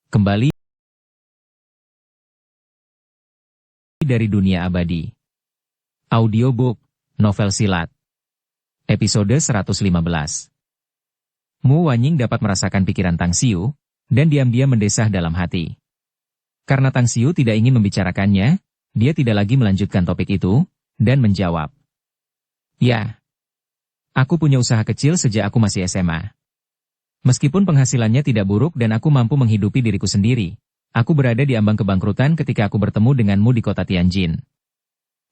kembali dari dunia abadi. Audiobook, novel silat. Episode 115. Mu Wanying dapat merasakan pikiran Tang Xiu, dan diam-diam mendesah dalam hati. Karena Tang Xiu tidak ingin membicarakannya, dia tidak lagi melanjutkan topik itu, dan menjawab. Ya, aku punya usaha kecil sejak aku masih SMA. Meskipun penghasilannya tidak buruk dan aku mampu menghidupi diriku sendiri, aku berada di ambang kebangkrutan ketika aku bertemu denganmu di kota Tianjin.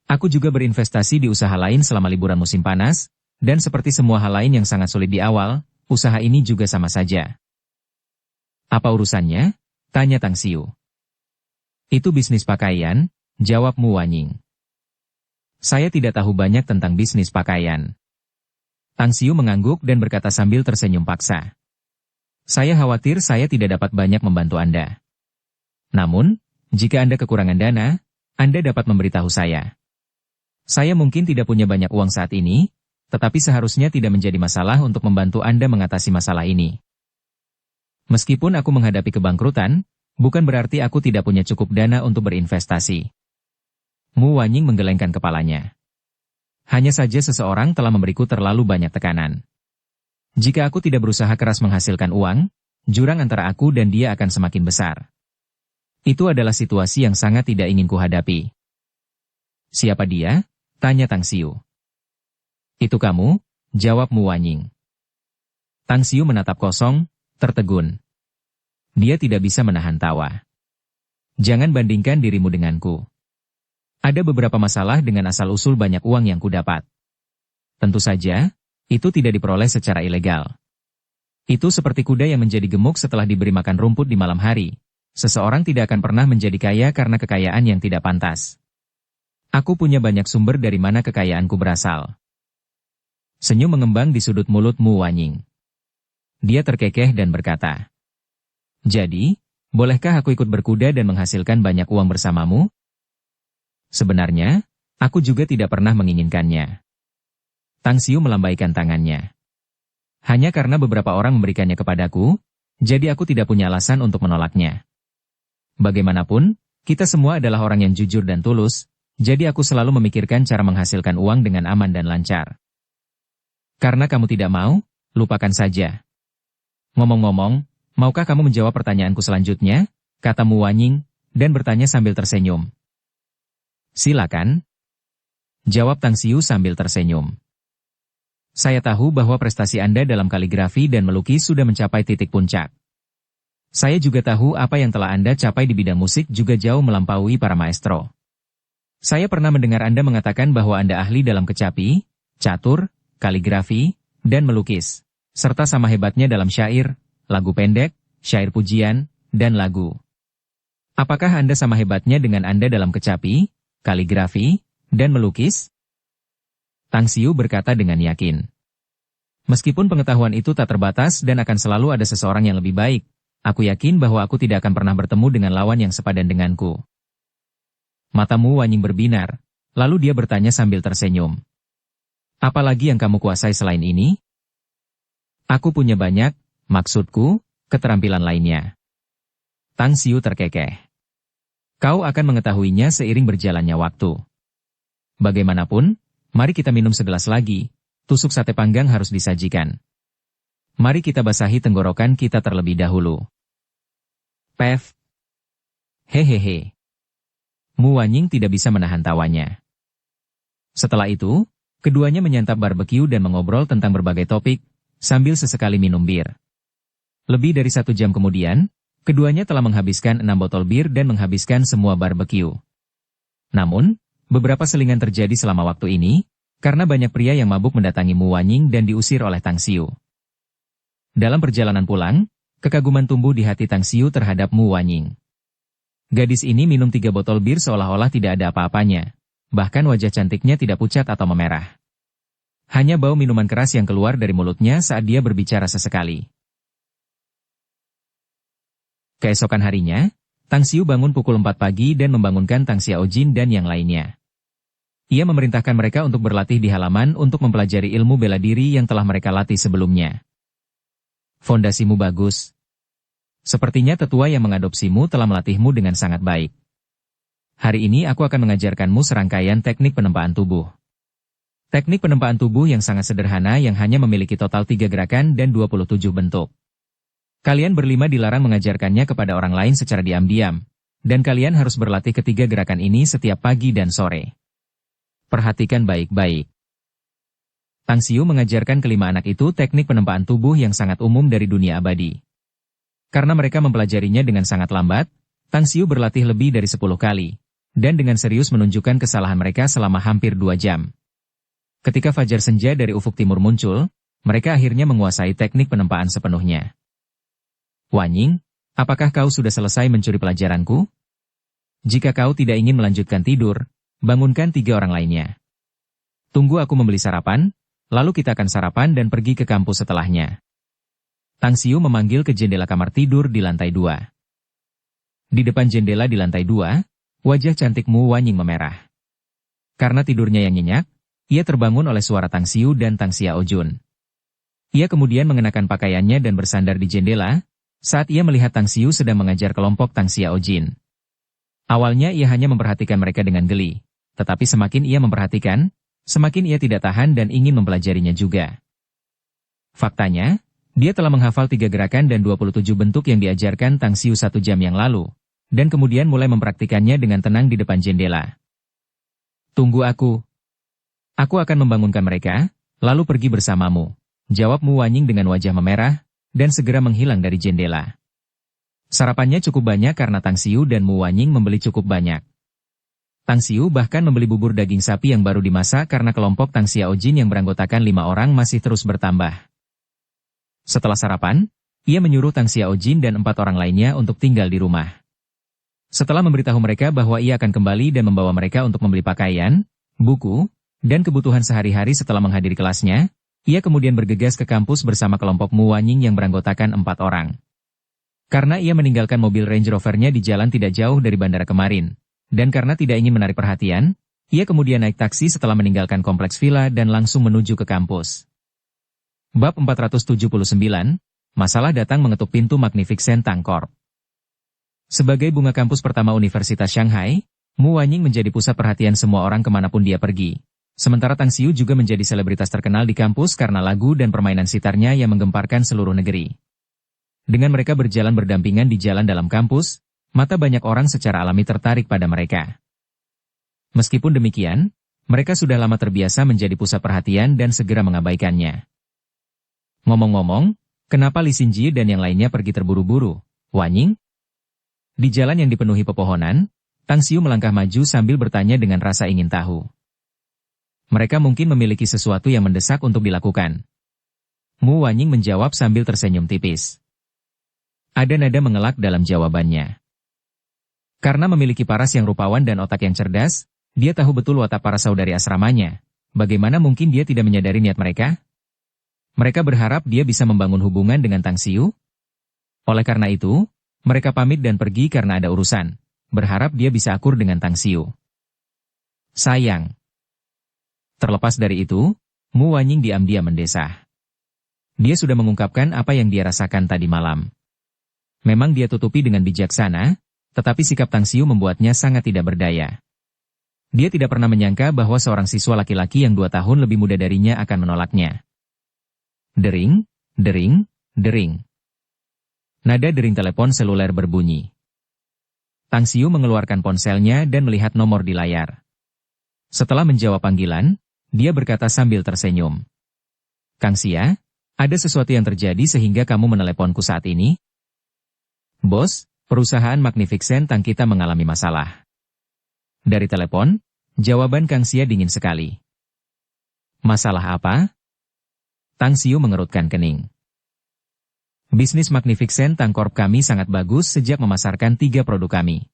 Aku juga berinvestasi di usaha lain selama liburan musim panas, dan seperti semua hal lain yang sangat sulit di awal, usaha ini juga sama saja. Apa urusannya? Tanya Tang Xiu. Itu bisnis pakaian, jawab Mu Wanying. Saya tidak tahu banyak tentang bisnis pakaian. Tang Xiu mengangguk dan berkata sambil tersenyum paksa. Saya khawatir saya tidak dapat banyak membantu Anda. Namun, jika Anda kekurangan dana, Anda dapat memberitahu saya. Saya mungkin tidak punya banyak uang saat ini, tetapi seharusnya tidak menjadi masalah untuk membantu Anda mengatasi masalah ini. Meskipun aku menghadapi kebangkrutan, bukan berarti aku tidak punya cukup dana untuk berinvestasi. Mu Wanying menggelengkan kepalanya. Hanya saja seseorang telah memberiku terlalu banyak tekanan. Jika aku tidak berusaha keras menghasilkan uang, jurang antara aku dan dia akan semakin besar. Itu adalah situasi yang sangat tidak ingin kuhadapi. Siapa dia? Tanya Tang Xiu. Itu kamu, jawab Mu Wanying. Tang Xiu menatap kosong, tertegun. Dia tidak bisa menahan tawa. Jangan bandingkan dirimu denganku. Ada beberapa masalah dengan asal-usul banyak uang yang kudapat. Tentu saja, itu tidak diperoleh secara ilegal. Itu seperti kuda yang menjadi gemuk setelah diberi makan rumput di malam hari. Seseorang tidak akan pernah menjadi kaya karena kekayaan yang tidak pantas. Aku punya banyak sumber dari mana kekayaanku berasal. Senyum mengembang di sudut mulut Mu Wanying. Dia terkekeh dan berkata, jadi, bolehkah aku ikut berkuda dan menghasilkan banyak uang bersamamu? Sebenarnya, aku juga tidak pernah menginginkannya. Tang Xiu melambaikan tangannya. Hanya karena beberapa orang memberikannya kepadaku, jadi aku tidak punya alasan untuk menolaknya. Bagaimanapun, kita semua adalah orang yang jujur dan tulus, jadi aku selalu memikirkan cara menghasilkan uang dengan aman dan lancar. Karena kamu tidak mau, lupakan saja. Ngomong-ngomong, maukah kamu menjawab pertanyaanku selanjutnya? Kata Mu Wanying, dan bertanya sambil tersenyum. Silakan. Jawab Tang Xiu sambil tersenyum. Saya tahu bahwa prestasi Anda dalam kaligrafi dan melukis sudah mencapai titik puncak. Saya juga tahu apa yang telah Anda capai di bidang musik juga jauh melampaui para maestro. Saya pernah mendengar Anda mengatakan bahwa Anda ahli dalam kecapi, catur, kaligrafi, dan melukis, serta sama hebatnya dalam syair, lagu pendek, syair pujian, dan lagu. Apakah Anda sama hebatnya dengan Anda dalam kecapi, kaligrafi, dan melukis? Tang Xiu berkata dengan yakin. Meskipun pengetahuan itu tak terbatas dan akan selalu ada seseorang yang lebih baik, aku yakin bahwa aku tidak akan pernah bertemu dengan lawan yang sepadan denganku. Mata Mu Wanying berbinar, lalu dia bertanya sambil tersenyum. Apalagi yang kamu kuasai selain ini? Aku punya banyak, maksudku, keterampilan lainnya. Tang Xiu terkekeh. Kau akan mengetahuinya seiring berjalannya waktu. Bagaimanapun, mari kita minum segelas lagi, tusuk sate panggang harus disajikan. Mari kita basahi tenggorokan kita terlebih dahulu. Pef. Hehehe. Mu Wanying tidak bisa menahan tawanya. Setelah itu, keduanya menyantap barbeque dan mengobrol tentang berbagai topik, sambil sesekali minum bir. Lebih dari 1 jam kemudian, keduanya telah menghabiskan 6 botol bir dan menghabiskan semua barbeque. Namun, beberapa selingan terjadi selama waktu ini, karena banyak pria yang mabuk mendatangi Mu Wanying dan diusir oleh Tang Xiu. Dalam perjalanan pulang, kekaguman tumbuh di hati Tang Xiu terhadap Mu Wanying. Gadis ini minum 3 botol bir seolah-olah tidak ada apa-apanya, bahkan wajah cantiknya tidak pucat atau memerah. Hanya bau minuman keras yang keluar dari mulutnya saat dia berbicara sesekali. Keesokan harinya, Tang Xiu bangun pukul 4 pagi dan membangunkan Tang Xiaojin dan yang lainnya. Ia memerintahkan mereka untuk berlatih di halaman untuk mempelajari ilmu bela diri yang telah mereka latih sebelumnya. Fondasimu bagus. Sepertinya tetua yang mengadopsimu telah melatihmu dengan sangat baik. Hari ini aku akan mengajarkanmu serangkaian teknik penempaan tubuh. Teknik penempaan tubuh yang sangat sederhana yang hanya memiliki total 3 gerakan dan 27 bentuk. Kalian berlima dilarang mengajarkannya kepada orang lain secara diam-diam, dan kalian harus berlatih ketiga gerakan ini setiap pagi dan sore. Perhatikan baik-baik. Tang Xiu mengajarkan kelima anak itu teknik penempaan tubuh yang sangat umum dari dunia abadi. Karena mereka mempelajarinya dengan sangat lambat, Tang Xiu berlatih lebih dari 10 kali, dan dengan serius menunjukkan kesalahan mereka selama hampir 2 jam. Ketika fajar senja dari ufuk timur muncul, mereka akhirnya menguasai teknik penempaan sepenuhnya. Wanying, apakah kau sudah selesai mencuri pelajaranku? Jika kau tidak ingin melanjutkan tidur, bangunkan 3 orang lainnya. Tunggu aku membeli sarapan, lalu kita akan sarapan dan pergi ke kampus setelahnya. Tang Xiu memanggil ke jendela kamar tidur di lantai 2. Di depan jendela di lantai 2, wajah cantik Mu Wanying memerah. Karena tidurnya yang nyenyak, ia terbangun oleh suara Tang Xiu dan Tang Xiaojun. Ia kemudian mengenakan pakaiannya dan bersandar di jendela, saat ia melihat Tang Xiu sedang mengajar kelompok Tang Xiaojin. Awalnya ia hanya memperhatikan mereka dengan geli, tetapi semakin ia memperhatikan, semakin ia tidak tahan dan ingin mempelajarinya juga. Faktanya, dia telah menghafal 3 gerakan dan 27 bentuk yang diajarkan Tang Xiu 1 jam yang lalu, dan kemudian mulai mempraktikannya dengan tenang di depan jendela. Tunggu aku. Aku akan membangunkan mereka, lalu pergi bersamamu, jawab Mu Wanying dengan wajah memerah, dan segera menghilang dari jendela. Sarapannya cukup banyak karena Tang Xiu dan Mu Wanying membeli cukup banyak. Tang Xiu bahkan membeli bubur daging sapi yang baru dimasak karena kelompok Tang Xiaojin yang beranggotakan 5 orang masih terus bertambah. Setelah sarapan, ia menyuruh Tang Xiaojin dan 4 orang lainnya untuk tinggal di rumah. Setelah memberitahu mereka bahwa ia akan kembali dan membawa mereka untuk membeli pakaian, buku, dan kebutuhan sehari-hari setelah menghadiri kelasnya, ia kemudian bergegas ke kampus bersama kelompok Mu Wanying yang beranggotakan 4 orang. Karena ia meninggalkan mobil Range Rover-nya di jalan tidak jauh dari bandara kemarin, dan karena tidak ingin menarik perhatian, ia kemudian naik taksi setelah meninggalkan kompleks villa dan langsung menuju ke kampus. Bab 479, masalah datang mengetuk pintu Magnificent Tang Corp. Sebagai bunga kampus pertama Universitas Shanghai, Mu Wanying menjadi pusat perhatian semua orang kemanapun dia pergi. Sementara Tang Xiu juga menjadi selebritas terkenal di kampus karena lagu dan permainan sitarnya yang menggemparkan seluruh negeri. Dengan mereka berjalan berdampingan di jalan dalam kampus, mata banyak orang secara alami tertarik pada mereka. Meskipun demikian, mereka sudah lama terbiasa menjadi pusat perhatian dan segera mengabaikannya. Ngomong-ngomong, kenapa Li Xinji dan yang lainnya pergi terburu-buru, Wanying? Di jalan yang dipenuhi pepohonan, Tang Xiu melangkah maju sambil bertanya dengan rasa ingin tahu. Mereka mungkin memiliki sesuatu yang mendesak untuk dilakukan. Mu Wanying menjawab sambil tersenyum tipis. Ada nada mengelak dalam jawabannya. Karena memiliki paras yang rupawan dan otak yang cerdas, dia tahu betul watak para saudari asramanya. Bagaimana mungkin dia tidak menyadari niat mereka? Mereka berharap dia bisa membangun hubungan dengan Tang Xiu. Oleh karena itu, mereka pamit dan pergi karena ada urusan, berharap dia bisa akur dengan Tang Xiu. Sayang. Terlepas dari itu, Mu Wanying diam-diam mendesah. Dia sudah mengungkapkan apa yang dia rasakan tadi malam. Memang dia tutupi dengan bijaksana, tetapi sikap Tang Xiu membuatnya sangat tidak berdaya. Dia tidak pernah menyangka bahwa seorang siswa laki-laki yang 2 tahun lebih muda darinya akan menolaknya. Dering, dering, dering. Nada dering telepon seluler berbunyi. Tang Xiu mengeluarkan ponselnya dan melihat nomor di layar. Setelah menjawab panggilan, dia berkata sambil tersenyum. Kang Xia, ada sesuatu yang terjadi sehingga kamu meneleponku saat ini? Bos, perusahaan Magnificent Tang kita mengalami masalah. Dari telepon, jawaban Kang Xia dingin sekali. Masalah apa? Tang Xiu mengerutkan kening. Bisnis Magnificent Tang Corp kami sangat bagus sejak memasarkan 3 produk kami.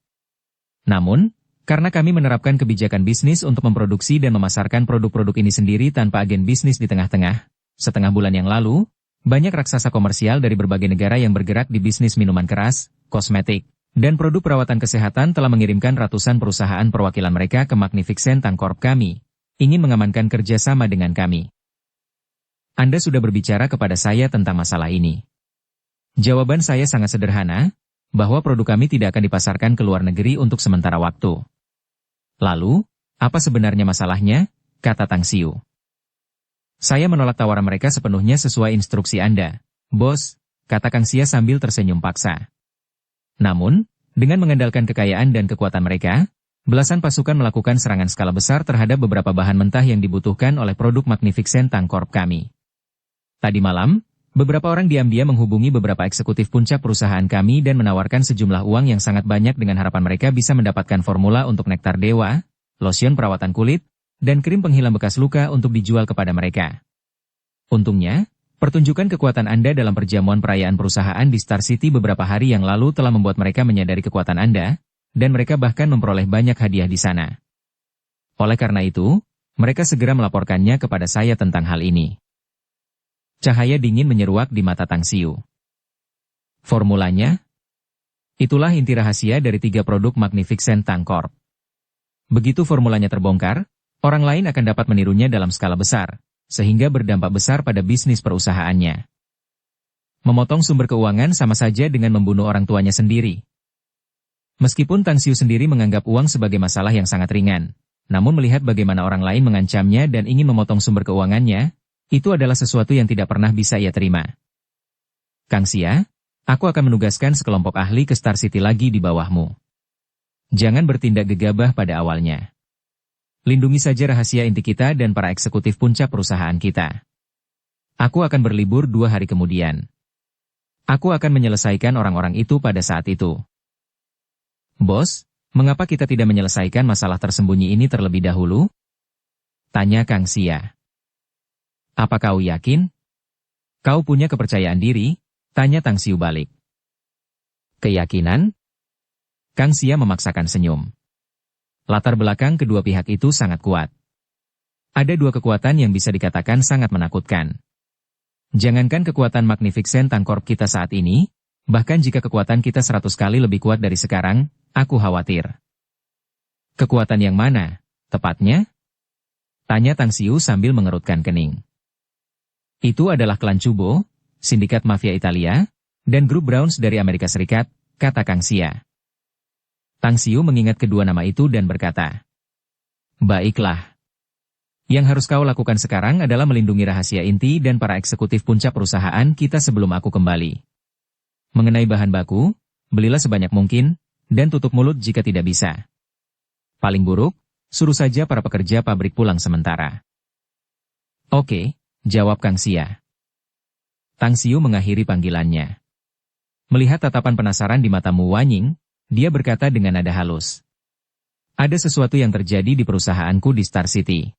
Namun, karena kami menerapkan kebijakan bisnis untuk memproduksi dan memasarkan produk-produk ini sendiri tanpa agen bisnis di tengah-tengah, setengah bulan yang lalu, banyak raksasa komersial dari berbagai negara yang bergerak di bisnis minuman keras, kosmetik, dan produk perawatan kesehatan telah mengirimkan ratusan perusahaan perwakilan mereka ke Magnificent Tang Corp kami, ingin mengamankan kerjasama dengan kami. Anda sudah berbicara kepada saya tentang masalah ini. Jawaban saya sangat sederhana, bahwa produk kami tidak akan dipasarkan ke luar negeri untuk sementara waktu. Lalu, apa sebenarnya masalahnya? Kata Tang Xiu. Saya menolak tawaran mereka sepenuhnya sesuai instruksi Anda, bos, kata Kang Xia sambil tersenyum paksa. Namun, dengan mengandalkan kekayaan dan kekuatan mereka, belasan pasukan melakukan serangan skala besar terhadap beberapa bahan mentah yang dibutuhkan oleh produk Magnificent Tank Corp kami. Tadi malam, beberapa orang diam-diam menghubungi beberapa eksekutif puncak perusahaan kami dan menawarkan sejumlah uang yang sangat banyak dengan harapan mereka bisa mendapatkan formula untuk nektar dewa, lotion perawatan kulit, dan krim penghilang bekas luka untuk dijual kepada mereka. Untungnya, pertunjukan kekuatan Anda dalam perjamuan perayaan perusahaan di Star City beberapa hari yang lalu telah membuat mereka menyadari kekuatan Anda, dan mereka bahkan memperoleh banyak hadiah di sana. Oleh karena itu, mereka segera melaporkannya kepada saya tentang hal ini. Cahaya dingin menyeruak di mata Tang Xiu. Formulanya? Itulah inti rahasia dari 3 produk Magnificent Tank Corp. Begitu formulanya terbongkar, orang lain akan dapat menirunya dalam skala besar, sehingga berdampak besar pada bisnis perusahaannya. Memotong sumber keuangan sama saja dengan membunuh orang tuanya sendiri. Meskipun Tang Xiu sendiri menganggap uang sebagai masalah yang sangat ringan, namun melihat bagaimana orang lain mengancamnya dan ingin memotong sumber keuangannya, itu adalah sesuatu yang tidak pernah bisa ia terima. Kang Xia, aku akan menugaskan sekelompok ahli ke Star City lagi di bawahmu. Jangan bertindak gegabah pada awalnya. Lindungi saja rahasia inti kita dan para eksekutif puncak perusahaan kita. Aku akan berlibur 2 hari kemudian. Aku akan menyelesaikan orang-orang itu pada saat itu. Bos, mengapa kita tidak menyelesaikan masalah tersembunyi ini terlebih dahulu? Tanya Kang Xia. Apa kau yakin? Kau punya kepercayaan diri? Tanya Tang Xiu balik. Keyakinan? Kang Xia memaksakan senyum. Latar belakang kedua pihak itu sangat kuat. Ada 2 kekuatan yang bisa dikatakan sangat menakutkan. Jangankan kekuatan Magnificent Tank Corp kita saat ini, bahkan jika kekuatan kita 100 kali lebih kuat dari sekarang, aku khawatir. Kekuatan yang mana, tepatnya? Tanya Tang Xiu sambil mengerutkan kening. Itu adalah klan Chubo, sindikat mafia Italia, dan grup Browns dari Amerika Serikat, kata Kang Xia. Tang Xiu mengingat kedua nama itu dan berkata, baiklah. Yang harus kau lakukan sekarang adalah melindungi rahasia inti dan para eksekutif puncak perusahaan kita sebelum aku kembali. Mengenai bahan baku, belilah sebanyak mungkin, dan tutup mulut jika tidak bisa. Paling buruk, suruh saja para pekerja pabrik pulang sementara. Oke, jawab Kang Xia. Tang Xiu mengakhiri panggilannya. Melihat tatapan penasaran di mata Mu Wanying, dia berkata dengan nada halus. Ada sesuatu yang terjadi di perusahaanku di Star City.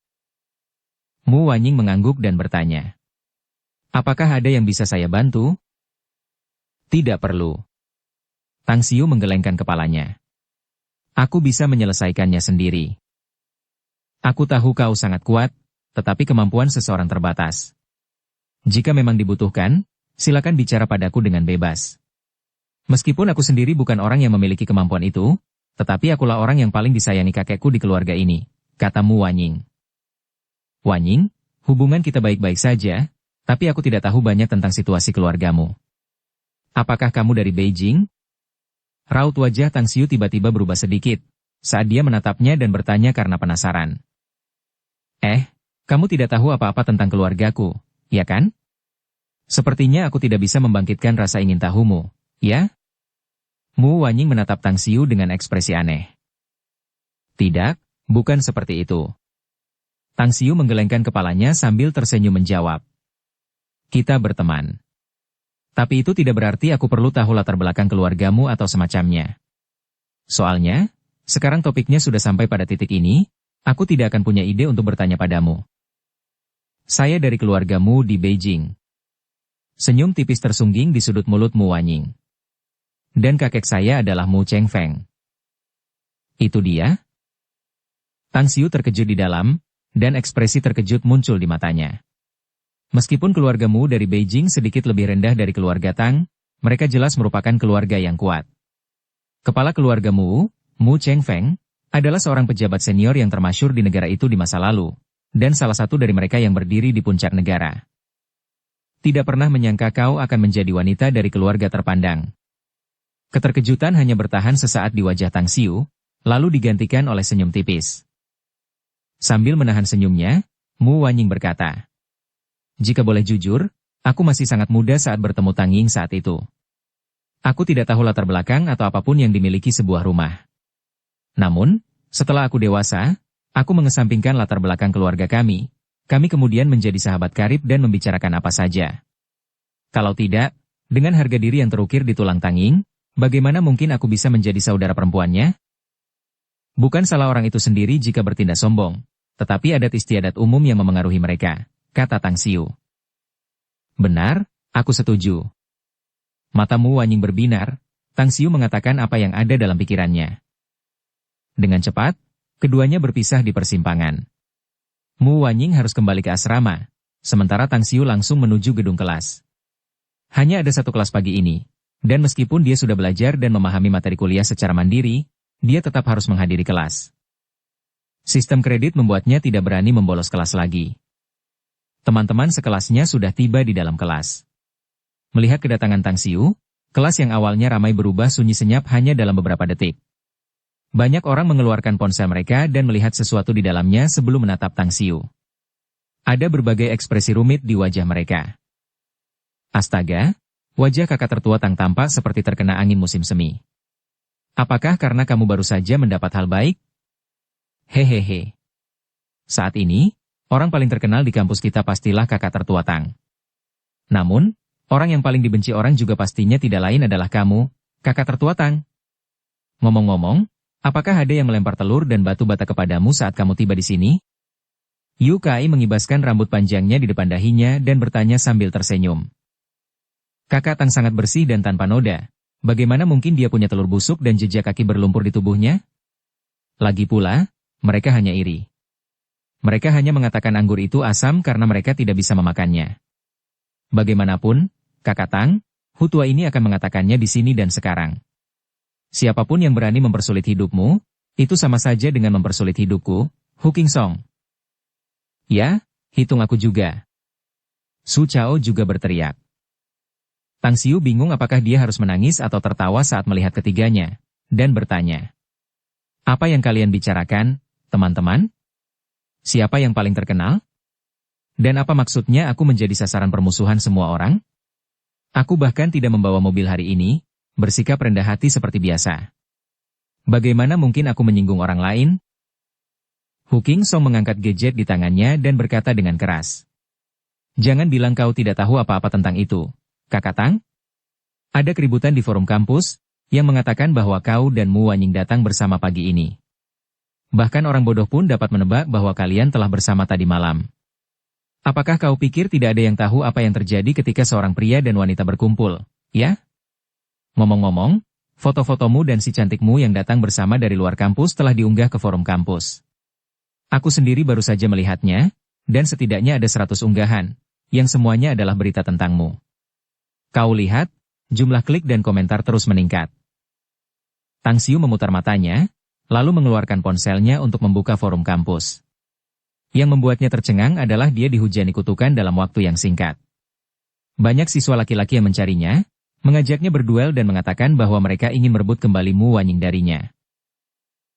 Mu Wanying mengangguk dan bertanya. Apakah ada yang bisa saya bantu? Tidak perlu. Tang Xiu menggelengkan kepalanya. Aku bisa menyelesaikannya sendiri. Aku tahu kau sangat kuat, tetapi kemampuan seseorang terbatas. Jika memang dibutuhkan, silakan bicara padaku dengan bebas. Meskipun aku sendiri bukan orang yang memiliki kemampuan itu, tetapi akulah orang yang paling disayangi kakekku di keluarga ini, kata Mu Wanying. Wanying, hubungan kita baik-baik saja, tapi aku tidak tahu banyak tentang situasi keluargamu. Apakah kamu dari Beijing? Raut wajah Tang Xiu tiba-tiba berubah sedikit, saat dia menatapnya dan bertanya karena penasaran. Kamu tidak tahu apa-apa tentang keluargaku, ya kan? Sepertinya aku tidak bisa membangkitkan rasa ingin tahumu, ya? Mu Wanying menatap Tang Xiu dengan ekspresi aneh. Tidak, bukan seperti itu. Tang Xiu menggelengkan kepalanya sambil tersenyum menjawab. Kita berteman. Tapi itu tidak berarti aku perlu tahu latar belakang keluargamu atau semacamnya. Soalnya, sekarang topiknya sudah sampai pada titik ini, aku tidak akan punya ide untuk bertanya padamu. Saya dari keluargamu di Beijing. Senyum tipis tersungging di sudut mulut Mu Wanying. Dan kakek saya adalah Mu Chengfeng. Itu dia? Tang Xiu terkejut di dalam, dan ekspresi terkejut muncul di matanya. Meskipun keluargamu dari Beijing sedikit lebih rendah dari keluarga Tang, mereka jelas merupakan keluarga yang kuat. Kepala keluargamu, Mu Chengfeng, adalah seorang pejabat senior yang termasyhur di negara itu di masa lalu, dan salah satu dari mereka yang berdiri di puncak negara. tidak pernah menyangka kau akan menjadi wanita dari keluarga terpandang. Keterkejutan hanya bertahan sesaat di wajah Tang Xiu, lalu digantikan oleh senyum tipis. Sambil menahan senyumnya, Mu Wanying berkata, "Jika boleh jujur, aku masih sangat muda saat bertemu Tang Ying saat itu. Aku tidak tahu latar belakang atau apapun yang dimiliki sebuah rumah. Namun, setelah aku dewasa, aku mengesampingkan latar belakang keluarga kami. Kami kemudian menjadi sahabat karib dan membicarakan apa saja. Kalau tidak, dengan harga diri yang terukir di tulang Tang Ying, bagaimana mungkin aku bisa menjadi saudara perempuannya? Bukan salah orang itu sendiri jika bertindak sombong, tetapi adat istiadat umum yang memengaruhi mereka," kata Tang Xiu. "Benar, aku setuju." Mata Mu Wanying berbinar, Tang Xiu mengatakan apa yang ada dalam pikirannya. Dengan cepat, keduanya berpisah di persimpangan. Mu Wanying harus kembali ke asrama, sementara Tang Xiu langsung menuju gedung kelas. Hanya ada satu kelas pagi ini, dan meskipun dia sudah belajar dan memahami materi kuliah secara mandiri, dia tetap harus menghadiri kelas. Sistem kredit membuatnya tidak berani membolos kelas lagi. Teman-teman sekelasnya sudah tiba di dalam kelas. Melihat kedatangan Tang Xiu, kelas yang awalnya ramai berubah sunyi senyap hanya dalam beberapa detik. Banyak orang mengeluarkan ponsel mereka dan melihat sesuatu di dalamnya sebelum menatap Tang Xiu. Ada berbagai ekspresi rumit di wajah mereka. Astaga, wajah kakak tertua Tang tampak seperti terkena angin musim semi. Apakah karena kamu baru saja mendapat hal baik? Hehehe. Saat ini, orang paling terkenal di kampus kita pastilah kakak tertua Tang. Namun, orang yang paling dibenci orang juga pastinya tidak lain adalah kamu, kakak tertua Tang. Ngomong-ngomong, apakah ada yang melempar telur dan batu bata kepadamu saat kamu tiba di sini? Yu Kai mengibaskan rambut panjangnya di depan dahinya dan bertanya sambil tersenyum. Kakak Tang sangat bersih dan tanpa noda. Bagaimana mungkin dia punya telur busuk dan jejak kaki berlumpur di tubuhnya? Lagi pula, mereka hanya iri. Mereka hanya mengatakan anggur itu asam karena mereka tidak bisa memakannya. Bagaimanapun, kakak Tang, Hutua ini akan mengatakannya di sini dan sekarang. Siapapun yang berani mempersulit hidupmu, itu sama saja dengan mempersulit hidupku, Hu Qingsong. Ya, hitung aku juga. Su Chao juga berteriak. Tang Xiu bingung apakah dia harus menangis atau tertawa saat melihat ketiganya, dan bertanya. Apa yang kalian bicarakan, teman-teman? Siapa yang paling terkenal? Dan apa maksudnya aku menjadi sasaran permusuhan semua orang? Aku bahkan tidak membawa mobil hari ini, bersikap rendah hati seperti biasa. Bagaimana mungkin aku menyinggung orang lain? Hu Qingsong mengangkat gadget di tangannya dan berkata dengan keras. Jangan bilang kau tidak tahu apa-apa tentang itu, kakak Tang. Ada keributan di forum kampus, yang mengatakan bahwa kau dan Mu Wanying datang bersama pagi ini. Bahkan orang bodoh pun dapat menebak bahwa kalian telah bersama tadi malam. Apakah kau pikir tidak ada yang tahu apa yang terjadi ketika seorang pria dan wanita berkumpul, ya? Ngomong-ngomong, foto-fotomu dan si cantikmu yang datang bersama dari luar kampus telah diunggah ke forum kampus. Aku sendiri baru saja melihatnya, dan setidaknya ada 100 unggahan, yang semuanya adalah berita tentangmu. Kau lihat, jumlah klik dan komentar terus meningkat. Tang Xiu memutar matanya, lalu mengeluarkan ponselnya untuk membuka forum kampus. Yang membuatnya tercengang adalah dia dihujani kutukan dalam waktu yang singkat. Banyak siswa laki-laki yang mencarinya, mengajaknya berduel dan mengatakan bahwa mereka ingin merebut kembali Mu Wanying darinya.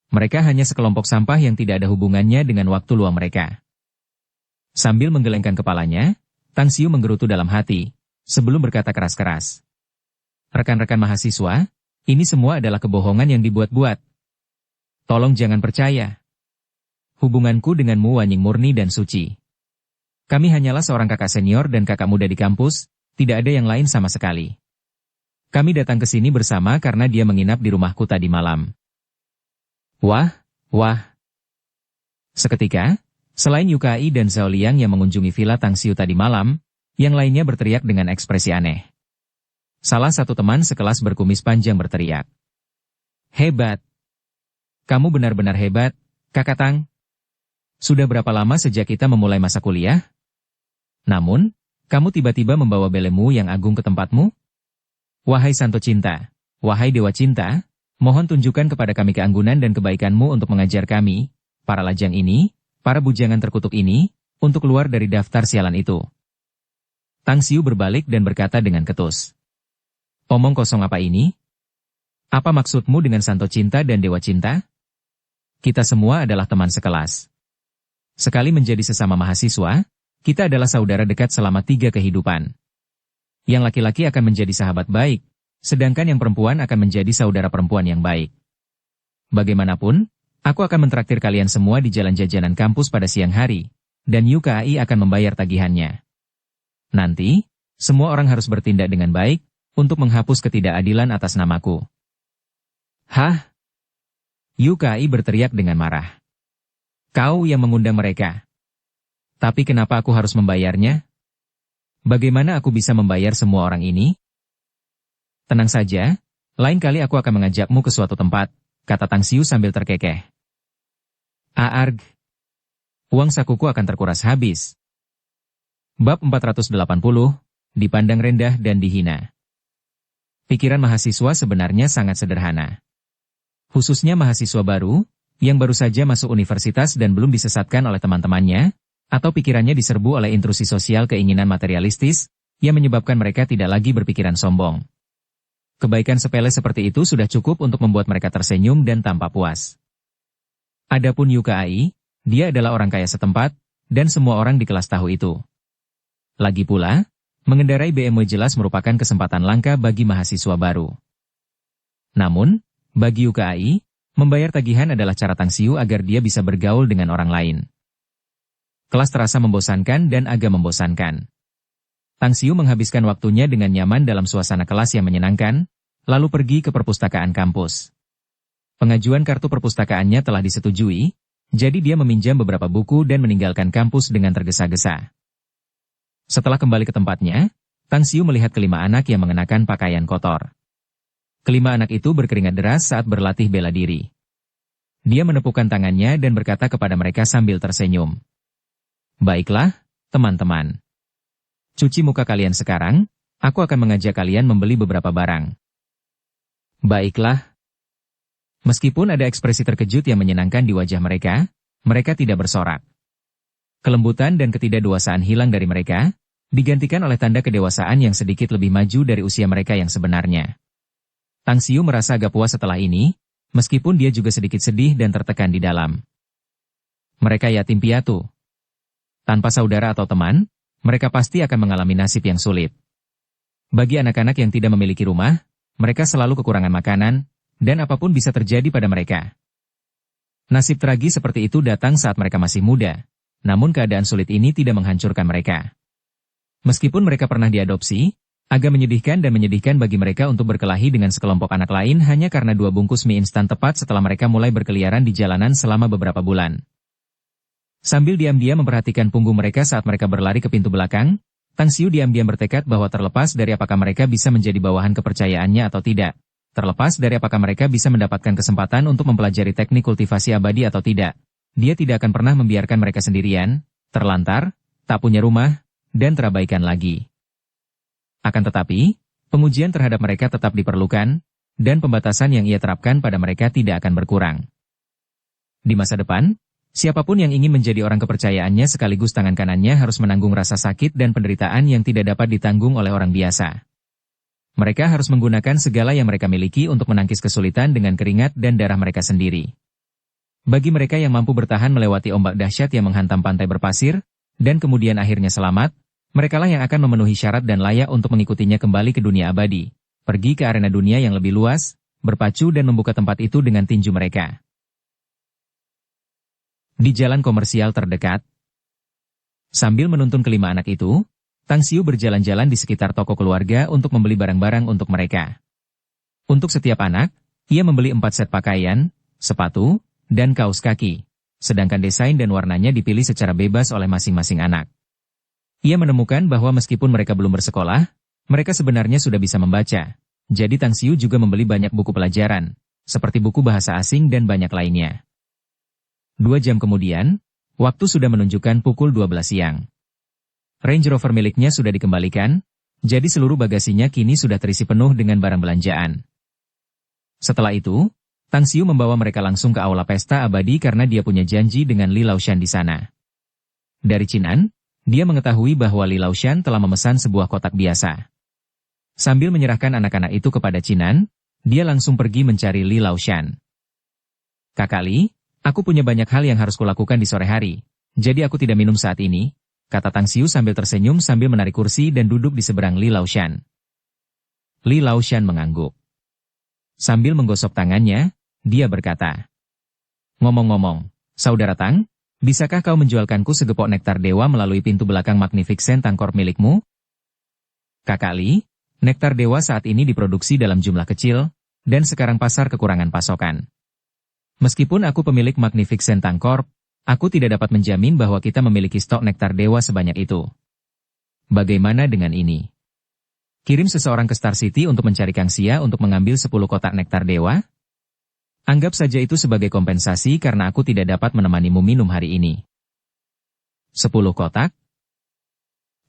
Mereka hanya sekelompok sampah yang tidak ada hubungannya dengan waktu luang mereka. Sambil menggelengkan kepalanya, Tang Xiu menggerutu dalam hati, sebelum berkata keras-keras. Rekan-rekan mahasiswa, ini semua adalah kebohongan yang dibuat-buat. Tolong jangan percaya. Hubunganku dengan Mu Wanying murni dan suci. Kami hanyalah seorang kakak senior dan kakak muda di kampus, tidak ada yang lain sama sekali. Kami datang ke sini bersama karena dia menginap di rumahku tadi malam. Wah, wah. Seketika, selain Yukai dan Zhao Liang yang mengunjungi villa Tang Xiu tadi malam, yang lainnya berteriak dengan ekspresi aneh. Salah satu teman sekelas berkumis panjang berteriak. Hebat. Kamu benar-benar hebat, kakak Tang. Sudah berapa lama sejak kita memulai masa kuliah? Namun, kamu tiba-tiba membawa belemu yang agung ke tempatmu? Wahai Santo Cinta, wahai Dewa Cinta, mohon tunjukkan kepada kami keanggunan dan kebaikanmu untuk mengajar kami, para lajang ini, para bujangan terkutuk ini, untuk keluar dari daftar sialan itu. Tang Xiu berbalik dan berkata dengan ketus. Omong kosong apa ini? Apa maksudmu dengan Santo Cinta dan Dewa Cinta? Kita semua adalah teman sekelas. Sekali menjadi sesama mahasiswa, kita adalah saudara dekat selama 3 kehidupan. Yang laki-laki akan menjadi sahabat baik, sedangkan yang perempuan akan menjadi saudara perempuan yang baik. Bagaimanapun, aku akan mentraktir kalian semua di jalan jajanan kampus pada siang hari, dan UKAI akan membayar tagihannya. Nanti, semua orang harus bertindak dengan baik, untuk menghapus ketidakadilan atas namaku. Hah? UKAI berteriak dengan marah. Kau yang mengundang mereka. Tapi kenapa aku harus membayarnya? Bagaimana aku bisa membayar semua orang ini? Tenang saja, lain kali aku akan mengajakmu ke suatu tempat, kata Tang Xiu sambil terkekeh. Aarg. Uang sakuku akan terkuras habis. Bab 480, dipandang rendah dan dihina. Pikiran mahasiswa sebenarnya sangat sederhana. Khususnya mahasiswa baru, yang baru saja masuk universitas dan belum disesatkan oleh teman-temannya, atau pikirannya diserbu oleh intrusi sosial keinginan materialistis, yang menyebabkan mereka tidak lagi berpikiran sombong. Kebaikan sepele seperti itu sudah cukup untuk membuat mereka tersenyum dan tampak puas. Adapun UKAI, dia adalah orang kaya setempat, dan semua orang di kelas tahu itu. Lagi pula, mengendarai BMW jelas merupakan kesempatan langka bagi mahasiswa baru. Namun, bagi UKAI, membayar tagihan adalah cara Tang Xiu agar dia bisa bergaul dengan orang lain. Kelas terasa membosankan dan agak membosankan. Tang Xiu menghabiskan waktunya dengan nyaman dalam suasana kelas yang menyenangkan, lalu pergi ke perpustakaan kampus. Pengajuan kartu perpustakaannya telah disetujui, jadi dia meminjam beberapa buku dan meninggalkan kampus dengan tergesa-gesa. Setelah kembali ke tempatnya, Tang Xiu melihat kelima anak yang mengenakan pakaian kotor. Kelima anak itu berkeringat deras saat berlatih bela diri. Dia menepukkan tangannya dan berkata kepada mereka sambil tersenyum. Baiklah, teman-teman. Cuci muka kalian sekarang, aku akan mengajak kalian membeli beberapa barang. Baiklah. Meskipun ada ekspresi terkejut yang menyenangkan di wajah mereka, mereka tidak bersorak. Kelembutan dan ketidakdewasaan hilang dari mereka, digantikan oleh tanda kedewasaan yang sedikit lebih maju dari usia mereka yang sebenarnya. Tang Xiu merasa agak puas setelah ini, meskipun dia juga sedikit sedih dan tertekan di dalam. Mereka yatim piatu. Tanpa saudara atau teman, mereka pasti akan mengalami nasib yang sulit. Bagi anak-anak yang tidak memiliki rumah, mereka selalu kekurangan makanan, dan apapun bisa terjadi pada mereka. Nasib tragis seperti itu datang saat mereka masih muda, namun keadaan sulit ini tidak menghancurkan mereka. Meskipun mereka pernah diadopsi, agak menyedihkan bagi mereka untuk berkelahi dengan sekelompok anak lain hanya karena 2 bungkus mie instan tepat setelah mereka mulai berkeliaran di jalanan selama beberapa bulan. Sambil diam-diam memperhatikan punggung mereka saat mereka berlari ke pintu belakang, Tang Xiu diam-diam bertekad bahwa terlepas dari apakah mereka bisa menjadi bawahan kepercayaannya atau tidak, terlepas dari apakah mereka bisa mendapatkan kesempatan untuk mempelajari teknik kultivasi abadi atau tidak, dia tidak akan pernah membiarkan mereka sendirian, terlantar, tak punya rumah, dan terabaikan lagi. Akan tetapi, pengujian terhadap mereka tetap diperlukan, dan pembatasan yang ia terapkan pada mereka tidak akan berkurang. Di masa depan, siapapun yang ingin menjadi orang kepercayaannya sekaligus tangan kanannya harus menanggung rasa sakit dan penderitaan yang tidak dapat ditanggung oleh orang biasa. Mereka harus menggunakan segala yang mereka miliki untuk menangkis kesulitan dengan keringat dan darah mereka sendiri. Bagi mereka yang mampu bertahan melewati ombak dahsyat yang menghantam pantai berpasir, dan kemudian akhirnya selamat, merekalah yang akan memenuhi syarat dan layak untuk mengikutinya kembali ke dunia abadi, pergi ke arena dunia yang lebih luas, berpacu dan membuka tempat itu dengan tinju mereka. Di jalan komersial terdekat, sambil menuntun kelima anak itu, Tang Xiu berjalan-jalan di sekitar toko keluarga untuk membeli barang-barang untuk mereka. Untuk setiap anak, ia membeli 4 set pakaian, sepatu, dan kaos kaki, sedangkan desain dan warnanya dipilih secara bebas oleh masing-masing anak. Ia menemukan bahwa meskipun mereka belum bersekolah, mereka sebenarnya sudah bisa membaca. Jadi Tang Xiu juga membeli banyak buku pelajaran, seperti buku bahasa asing dan banyak lainnya. 2 jam kemudian, waktu sudah menunjukkan pukul 12 siang. Range Rover miliknya sudah dikembalikan, jadi seluruh bagasinya kini sudah terisi penuh dengan barang belanjaan. Setelah itu, Tang Xiu membawa mereka langsung ke aula pesta abadi karena dia punya janji dengan Li Laoshan di sana. Dari Chinan, dia mengetahui bahwa Li Laoshan telah memesan sebuah kotak biasa. Sambil menyerahkan anak-anak itu kepada Chinan, dia langsung pergi mencari Li Laoshan. "Kakak Li, aku punya banyak hal yang harus kulakukan di sore hari, jadi aku tidak minum saat ini," kata Tang Xiu sambil tersenyum sambil menarik kursi dan duduk di seberang Li Laoshan. Li Laoshan mengangguk. Sambil menggosok tangannya, dia berkata, "Ngomong-ngomong, Saudara Tang, bisakah kau menjualkanku segepok nektar dewa melalui pintu belakang Magnificent Tangkorp milikmu?" "Kakak Li, nektar dewa saat ini diproduksi dalam jumlah kecil, dan sekarang pasar kekurangan pasokan. Meskipun aku pemilik Magnificent Tangkorp, aku tidak dapat menjamin bahwa kita memiliki stok nektar dewa sebanyak itu. Bagaimana dengan ini? Kirim seseorang ke Star City untuk mencari Kang Xia untuk mengambil 10 kotak nektar dewa? Anggap saja itu sebagai kompensasi karena aku tidak dapat menemanimu minum hari ini." 10 kotak?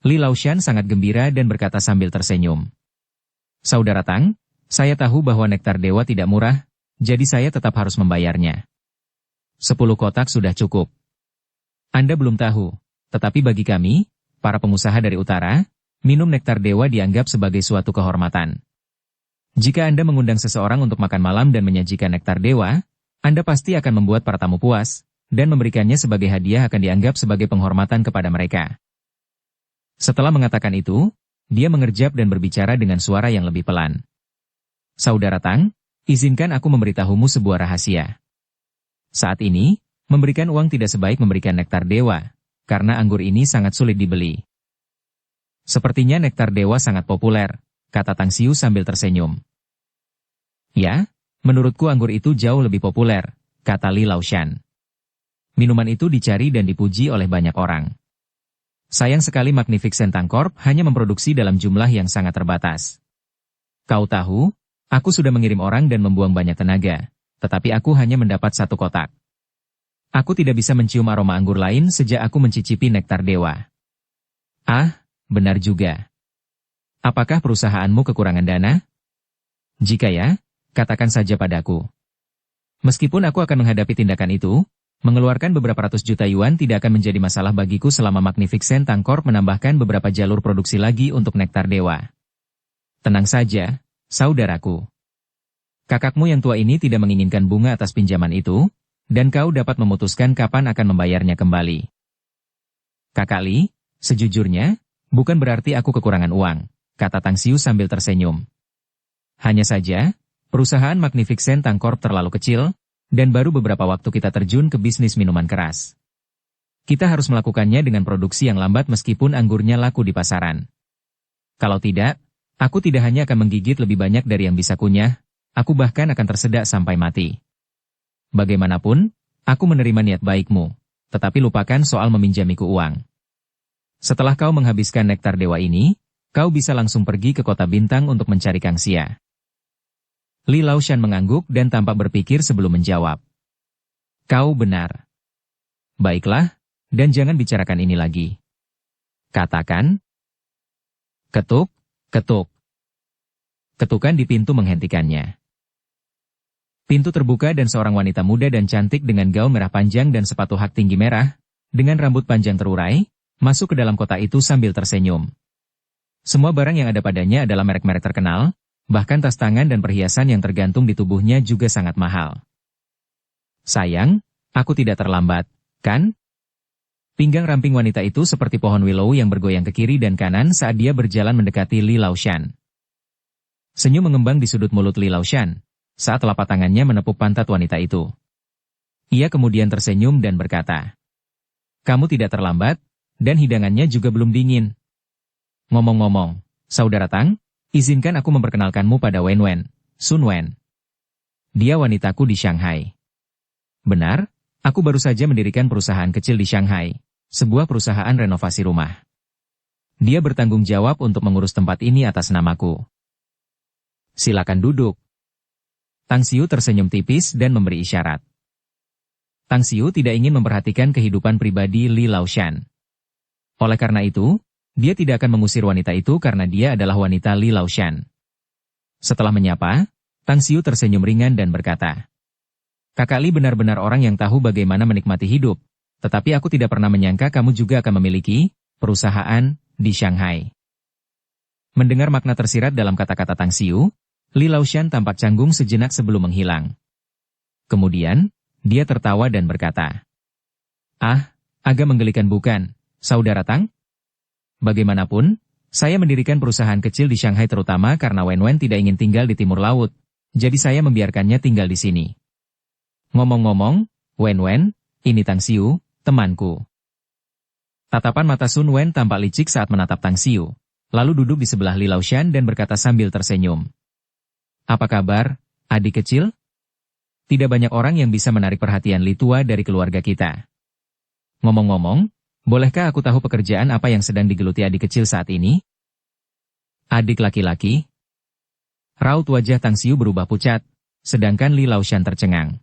Li Laoshan sangat gembira dan berkata sambil tersenyum. "Saudara Tang, saya tahu bahwa nektar dewa tidak murah, jadi saya tetap harus membayarnya. 10 kotak sudah cukup. Anda belum tahu, tetapi bagi kami, para pengusaha dari utara, minum nektar dewa dianggap sebagai suatu kehormatan. Jika Anda mengundang seseorang untuk makan malam dan menyajikan nektar dewa, Anda pasti akan membuat para tamu puas, dan memberikannya sebagai hadiah akan dianggap sebagai penghormatan kepada mereka." Setelah mengatakan itu, dia mengerjap dan berbicara dengan suara yang lebih pelan. "Saudara Tang, izinkan aku memberitahumu sebuah rahasia. Saat ini, memberikan uang tidak sebaik memberikan nektar dewa, karena anggur ini sangat sulit dibeli." "Sepertinya nektar dewa sangat populer," kata Tang Xiu sambil tersenyum. "Ya, menurutku anggur itu jauh lebih populer," kata Li Laoshan. "Minuman itu dicari dan dipuji oleh banyak orang. Sayang sekali Magnificent Tangkorp hanya memproduksi dalam jumlah yang sangat terbatas. Kau tahu, aku sudah mengirim orang dan membuang banyak tenaga, tetapi aku hanya mendapat 1 kotak. Aku tidak bisa mencium aroma anggur lain sejak aku mencicipi nektar dewa." "Ah, benar juga. Apakah perusahaanmu kekurangan dana? Jika ya, katakan saja padaku. Meskipun aku akan menghadapi tindakan itu, mengeluarkan beberapa ratus juta yuan tidak akan menjadi masalah bagiku selama Magnificent Tangkorp menambahkan beberapa jalur produksi lagi untuk nektar dewa. Tenang saja, saudaraku. Kakakmu yang tua ini tidak menginginkan bunga atas pinjaman itu, dan kau dapat memutuskan kapan akan membayarnya kembali." "Kakak Li, sejujurnya, bukan berarti aku kekurangan uang," kata Tang Xiu sambil tersenyum. "Hanya saja, perusahaan Magnificent Tangkorp terlalu kecil, dan baru beberapa waktu kita terjun ke bisnis minuman keras. Kita harus melakukannya dengan produksi yang lambat meskipun anggurnya laku di pasaran. Kalau tidak, aku tidak hanya akan menggigit lebih banyak dari yang bisa kunyah, aku bahkan akan tersedak sampai mati. Bagaimanapun, aku menerima niat baikmu, tetapi lupakan soal meminjamiku uang. Setelah kau menghabiskan nektar dewa ini, kau bisa langsung pergi ke kota bintang untuk mencari Kang Xia." Li Laoshan mengangguk dan tampak berpikir sebelum menjawab. "Kau benar. Baiklah, dan jangan bicarakan ini lagi. Katakan." Ketuk, ketuk. Ketukan di pintu menghentikannya. Pintu terbuka dan seorang wanita muda dan cantik dengan gaun merah panjang dan sepatu hak tinggi merah, dengan rambut panjang terurai, masuk ke dalam kota itu sambil tersenyum. Semua barang yang ada padanya adalah merek-merek terkenal, bahkan tas tangan dan perhiasan yang tergantung di tubuhnya juga sangat mahal. "Sayang, aku tidak terlambat, kan?" Pinggang ramping wanita itu seperti pohon willow yang bergoyang ke kiri dan kanan saat dia berjalan mendekati Li Laoshan. Senyum mengembang di sudut mulut Li Laoshan, saat telapak tangannya menepuk pantat wanita itu. Ia kemudian tersenyum dan berkata, "Kamu tidak terlambat, dan hidangannya juga belum dingin. Ngomong-ngomong, Saudara Tang, izinkan aku memperkenalkanmu pada Wen Wen, Sun Wen. Dia wanitaku di Shanghai." "Benar, aku baru saja mendirikan perusahaan kecil di Shanghai, sebuah perusahaan renovasi rumah. Dia bertanggung jawab untuk mengurus tempat ini atas namaku." "Silakan duduk." Tang Xiu tersenyum tipis dan memberi isyarat. Tang Xiu tidak ingin memperhatikan kehidupan pribadi Li Laoshan. Oleh karena itu, dia tidak akan mengusir wanita itu karena dia adalah wanita Li Laoshan. Setelah menyapa, Tang Xiu tersenyum ringan dan berkata, "Kakak Li benar-benar orang yang tahu bagaimana menikmati hidup, tetapi aku tidak pernah menyangka kamu juga akan memiliki perusahaan, di Shanghai. Mendengar makna tersirat dalam kata-kata Tang Xiu, Li Laoshan tampak canggung sejenak sebelum menghilang. Kemudian, dia tertawa dan berkata, "Ah, agak menggelikan bukan, Saudara Tang? Bagaimanapun, saya mendirikan perusahaan kecil di Shanghai terutama karena Wen tidak ingin tinggal di timur laut, jadi saya membiarkannya tinggal di sini. Ngomong-ngomong, Wen, ini Tang Xiu, temanku." Tatapan mata Sun Wen tampak licik saat menatap Tang Xiu, lalu duduk di sebelah Li Laoshan dan berkata sambil tersenyum. "Apa kabar, adik kecil? Tidak banyak orang yang bisa menarik perhatian Li tua dari keluarga kita. Ngomong-ngomong, bolehkah aku tahu pekerjaan apa yang sedang digeluti adik kecil saat ini?" "Adik laki-laki?" Raut wajah Tang Xiu berubah pucat, sedangkan Li Laoshan tercengang.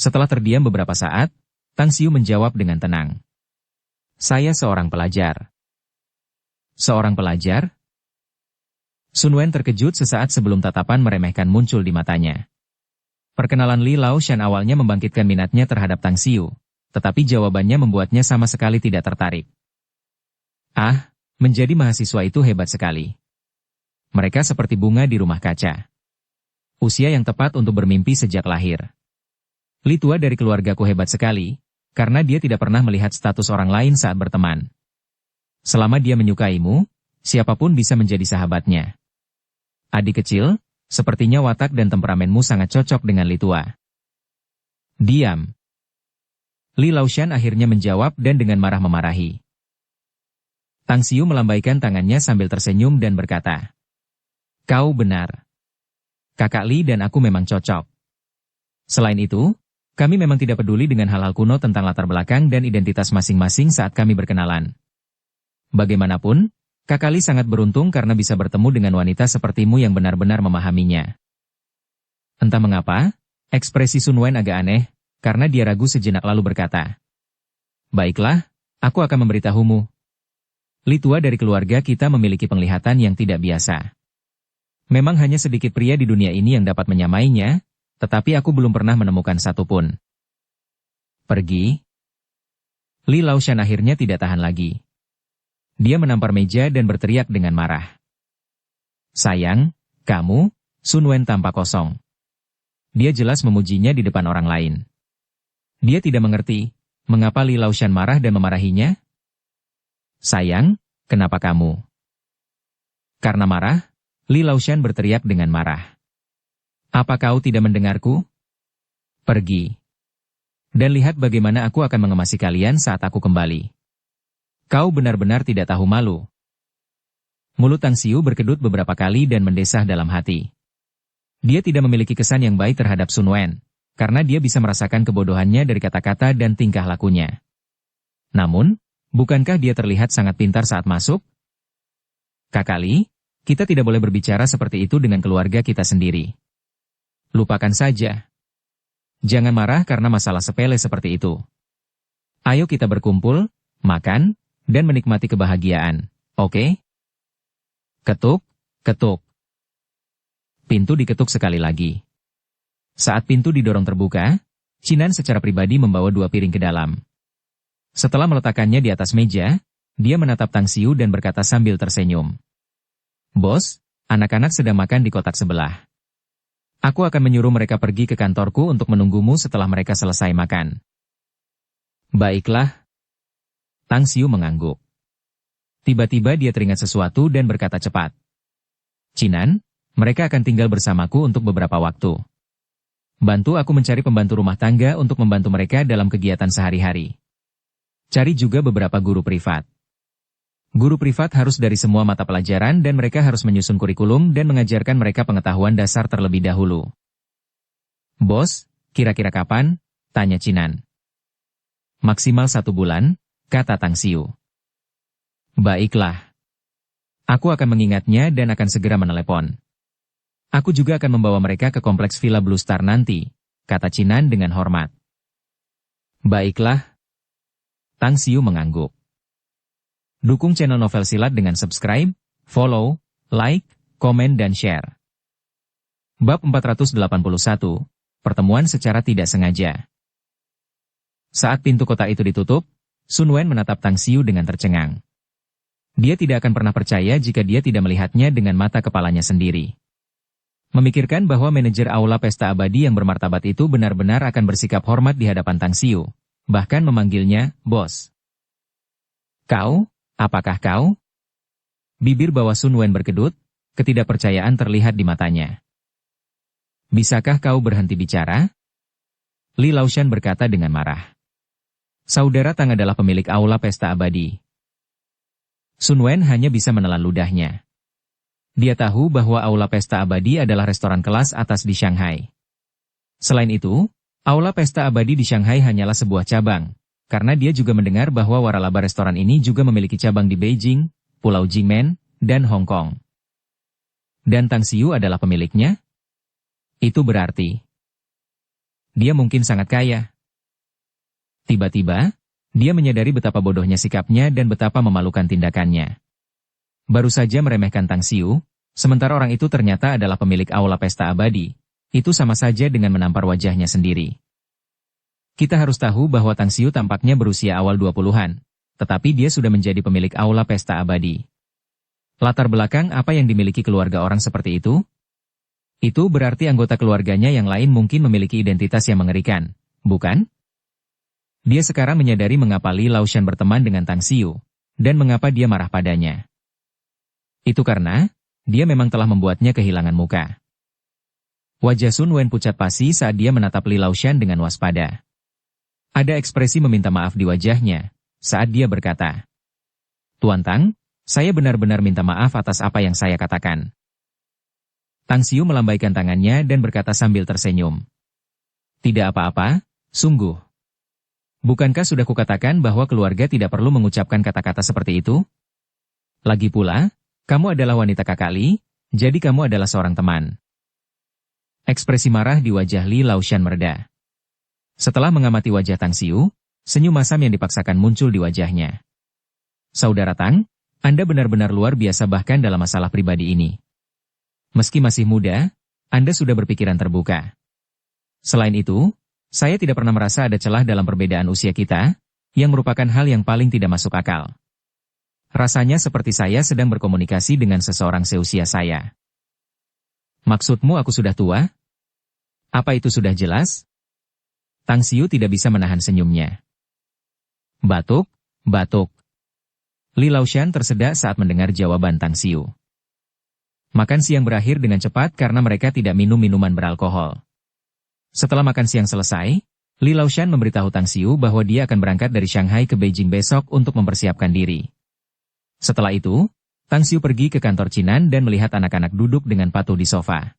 Setelah terdiam beberapa saat, Tang Xiu menjawab dengan tenang. "Saya seorang pelajar." "Seorang pelajar?" Sun Wen terkejut sesaat sebelum tatapan meremehkan muncul di matanya. Perkenalan Li Laoshan awalnya membangkitkan minatnya terhadap Tang Xiu, tetapi jawabannya membuatnya sama sekali tidak tertarik. "Ah, menjadi mahasiswa itu hebat sekali. Mereka seperti bunga di rumah kaca. Usia yang tepat untuk bermimpi sejak lahir. Li tua dari keluargaku hebat sekali, karena dia tidak pernah melihat status orang lain saat berteman. Selama dia menyukaimu, siapapun bisa menjadi sahabatnya. Adik kecil, sepertinya watak dan temperamenmu sangat cocok dengan Li tua." "Diam." Li Laoshan akhirnya menjawab dan dengan marah memarahi. Tang Xiu melambaikan tangannya sambil tersenyum dan berkata, "Kau benar. Kakak Li dan aku memang cocok. Selain itu, kami memang tidak peduli dengan hal-hal kuno tentang latar belakang dan identitas masing-masing saat kami berkenalan. Bagaimanapun, Kakak Li sangat beruntung karena bisa bertemu dengan wanita sepertimu yang benar-benar memahaminya." Entah mengapa, ekspresi Sun Wen agak aneh, karena dia ragu sejenak lalu berkata, "Baiklah, aku akan memberitahumu. Li tua dari keluarga kita memiliki penglihatan yang tidak biasa. Memang hanya sedikit pria di dunia ini yang dapat menyamainya, tetapi aku belum pernah menemukan satupun. Pergi." Li Laoshan akhirnya tidak tahan lagi. Dia menampar meja dan berteriak dengan marah. "Sayang, kamu," Sun Wen tampak kosong. Dia jelas memujinya di depan orang lain. Dia tidak mengerti, mengapa Li Laoshan marah dan memarahinya. "Sayang, kenapa kamu?" Karena marah, Li Laoshan berteriak dengan marah. "Apa kau tidak mendengarku? Pergi. Dan lihat bagaimana aku akan mengemasi kalian saat aku kembali. Kau benar-benar tidak tahu malu." Mulut Tang Xiu berkedut beberapa kali dan mendesah dalam hati. Dia tidak memiliki kesan yang baik terhadap Sun Wen, karena dia bisa merasakan kebodohannya dari kata-kata dan tingkah lakunya. Namun, bukankah dia terlihat sangat pintar saat masuk? "Kakak Li, kita tidak boleh berbicara seperti itu dengan keluarga kita sendiri. Lupakan saja. Jangan marah karena masalah sepele seperti itu. Ayo kita berkumpul, makan, dan menikmati kebahagiaan, oke?" Ketuk, ketuk. Pintu diketuk sekali lagi. Saat pintu didorong terbuka, Chinan secara pribadi membawa 2 piring ke dalam. Setelah meletakkannya di atas meja, dia menatap Tang Xiu dan berkata sambil tersenyum. "Bos, anak-anak sedang makan di kotak sebelah. Aku akan menyuruh mereka pergi ke kantorku untuk menunggumu setelah mereka selesai makan." "Baiklah." Tang Xiu mengangguk. Tiba-tiba dia teringat sesuatu dan berkata cepat. "Chinan, mereka akan tinggal bersamaku untuk beberapa waktu. Bantu aku mencari pembantu rumah tangga untuk membantu mereka dalam kegiatan sehari-hari. Cari juga beberapa guru privat. Guru privat harus dari semua mata pelajaran dan mereka harus menyusun kurikulum dan mengajarkan mereka pengetahuan dasar terlebih dahulu." "Bos, kira-kira kapan?" tanya Chinan. "Maksimal 1 bulan, kata Tang Xiu. "Baiklah. Aku akan mengingatnya dan akan segera menelepon. Aku juga akan membawa mereka ke kompleks Villa Blue Star nanti," kata Chinan dengan hormat. "Baiklah." Tang Xiu mengangguk. Dukung channel Novel Silat dengan subscribe, follow, like, komen dan share. Bab 481, Pertemuan secara tidak sengaja. Saat pintu kotak itu ditutup, Sun Wen menatap Tang Xiu dengan tercengang. Dia tidak akan pernah percaya jika dia tidak melihatnya dengan mata kepalanya sendiri. Memikirkan bahwa manajer aula pesta abadi yang bermartabat itu benar-benar akan bersikap hormat di hadapan Tang Xiu, bahkan memanggilnya, bos. Kau, apakah kau? Bibir bawah Sun Wen berkedut, ketidakpercayaan terlihat di matanya. Bisakah kau berhenti bicara? Li Laoshan berkata dengan marah. Saudara Tang adalah pemilik aula pesta abadi. Sun Wen hanya bisa menelan ludahnya. Dia tahu bahwa aula pesta abadi adalah restoran kelas atas di Shanghai. Selain itu, aula pesta abadi di Shanghai hanyalah sebuah cabang, karena dia juga mendengar bahwa waralaba restoran ini juga memiliki cabang di Beijing, Pulau Jingmen, dan Hong Kong. Dan Tang Xiu adalah pemiliknya? Itu berarti dia mungkin sangat kaya. Tiba-tiba, dia menyadari betapa bodohnya sikapnya dan betapa memalukan tindakannya. Baru saja meremehkan Tang Xiu, sementara orang itu ternyata adalah pemilik aula pesta abadi. Itu sama saja dengan menampar wajahnya sendiri. Kita harus tahu bahwa Tang Xiu tampaknya berusia awal 20-an, tetapi dia sudah menjadi pemilik aula pesta abadi. Latar belakang apa yang dimiliki keluarga orang seperti itu? Itu berarti anggota keluarganya yang lain mungkin memiliki identitas yang mengerikan, bukan? Dia sekarang menyadari mengapa Li Laoshan berteman dengan Tang Xiu, dan mengapa dia marah padanya. Itu karena, dia memang telah membuatnya kehilangan muka. Wajah Sun Wen pucat pasi saat dia menatap Li Laoshan dengan waspada. Ada ekspresi meminta maaf di wajahnya, saat dia berkata, Tuan Tang, saya benar-benar minta maaf atas apa yang saya katakan. Tang Xiu melambaikan tangannya dan berkata sambil tersenyum. Tidak apa-apa, sungguh. Bukankah sudah kukatakan bahwa keluarga tidak perlu mengucapkan kata-kata seperti itu? Lagi pula, kamu adalah wanita kakak Li, jadi kamu adalah seorang teman. Ekspresi marah di wajah Li Laoshan mereda. Setelah mengamati wajah Tang Xiu, senyum masam yang dipaksakan muncul di wajahnya. Saudara Tang, Anda benar-benar luar biasa bahkan dalam masalah pribadi ini. Meski masih muda, Anda sudah berpikiran terbuka. Selain itu, saya tidak pernah merasa ada celah dalam perbedaan usia kita, yang merupakan hal yang paling tidak masuk akal. Rasanya seperti saya sedang berkomunikasi dengan seseorang seusia saya. Maksudmu aku sudah tua? Apa itu sudah jelas? Tang Xiu tidak bisa menahan senyumnya. Batuk, batuk. Li Laoshan tersedak saat mendengar jawaban Tang Xiu. Makan siang berakhir dengan cepat karena mereka tidak minum minuman beralkohol. Setelah makan siang selesai, Li Laoshan memberitahu Tang Xiu bahwa dia akan berangkat dari Shanghai ke Beijing besok untuk mempersiapkan diri. Setelah itu, Tang Xiu pergi ke kantor Cinan dan melihat anak-anak duduk dengan patuh di sofa.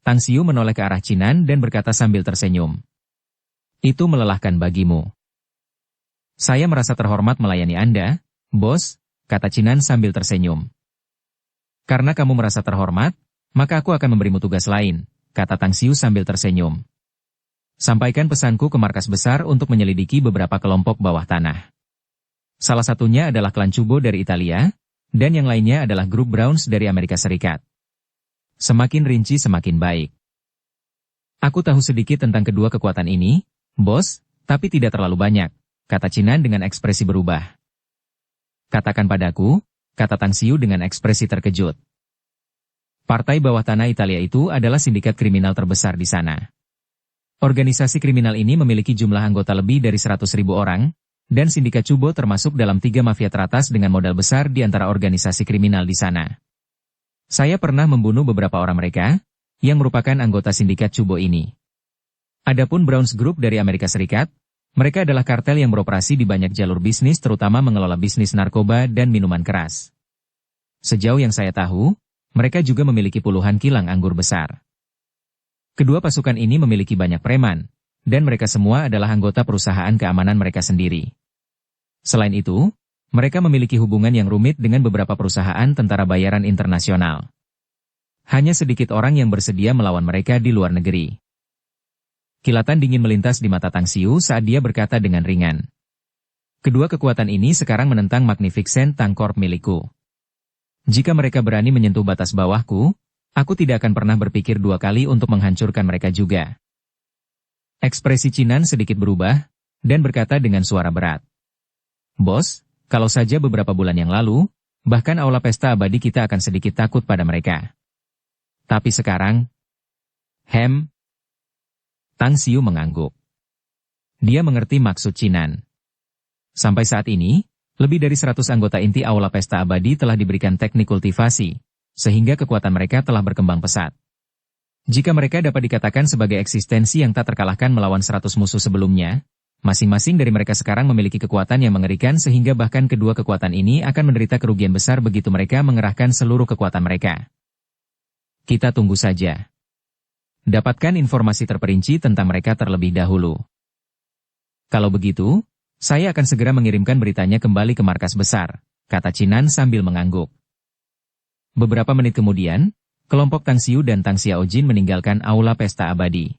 Tang Xiu menoleh ke arah Cinan dan berkata sambil tersenyum. Itu melelahkan bagimu. Saya merasa terhormat melayani Anda, bos, kata Cinan sambil tersenyum. Karena kamu merasa terhormat, maka aku akan memberimu tugas lain, kata Tang Xiu sambil tersenyum. Sampaikan pesanku ke markas besar untuk menyelidiki beberapa kelompok bawah tanah. Salah satunya adalah klan Chubo dari Italia, dan yang lainnya adalah grup Browns dari Amerika Serikat. Semakin rinci semakin baik. Aku tahu sedikit tentang kedua kekuatan ini, bos, tapi tidak terlalu banyak, kata Cinan dengan ekspresi berubah. Katakan padaku, kata Tang Xiu dengan ekspresi terkejut. Partai bawah tanah Italia itu adalah sindikat kriminal terbesar di sana. Organisasi kriminal ini memiliki jumlah anggota lebih dari 100.000 orang, dan sindikat Chubo termasuk dalam 3 mafia teratas dengan modal besar di antara organisasi kriminal di sana. Saya pernah membunuh beberapa orang mereka, yang merupakan anggota sindikat Chubo ini. Adapun Browns Group dari Amerika Serikat, mereka adalah kartel yang beroperasi di banyak jalur bisnis terutama mengelola bisnis narkoba dan minuman keras. Sejauh yang saya tahu, mereka juga memiliki puluhan kilang anggur besar. Kedua pasukan ini memiliki banyak preman, dan mereka semua adalah anggota perusahaan keamanan mereka sendiri. Selain itu, mereka memiliki hubungan yang rumit dengan beberapa perusahaan tentara bayaran internasional. Hanya sedikit orang yang bersedia melawan mereka di luar negeri. Kilatan dingin melintas di mata Tang Xiu saat dia berkata dengan ringan. Kedua kekuatan ini sekarang menentang Magnificent Tang Corp milikku. Jika mereka berani menyentuh batas bawahku, aku tidak akan pernah berpikir 2 kali untuk menghancurkan mereka juga. Ekspresi Cinan sedikit berubah, dan berkata dengan suara berat. Bos, kalau saja beberapa bulan yang lalu, bahkan aula pesta abadi kita akan sedikit takut pada mereka. Tapi sekarang, Tang Xiu mengangguk. Dia mengerti maksud Chinan. Sampai saat ini, lebih dari 100 anggota inti aula pesta abadi telah diberikan teknik kultivasi, sehingga kekuatan mereka telah berkembang pesat. Jika mereka dapat dikatakan sebagai eksistensi yang tak terkalahkan melawan 100 musuh sebelumnya, masing-masing dari mereka sekarang memiliki kekuatan yang mengerikan sehingga bahkan kedua kekuatan ini akan menderita kerugian besar begitu mereka mengerahkan seluruh kekuatan mereka. Kita tunggu saja. Dapatkan informasi terperinci tentang mereka terlebih dahulu. Kalau begitu, saya akan segera mengirimkan beritanya kembali ke markas besar, kata Chinan sambil mengangguk. Beberapa menit kemudian, kelompok Tang Xiu dan Tang Xiaojin meninggalkan aula pesta abadi.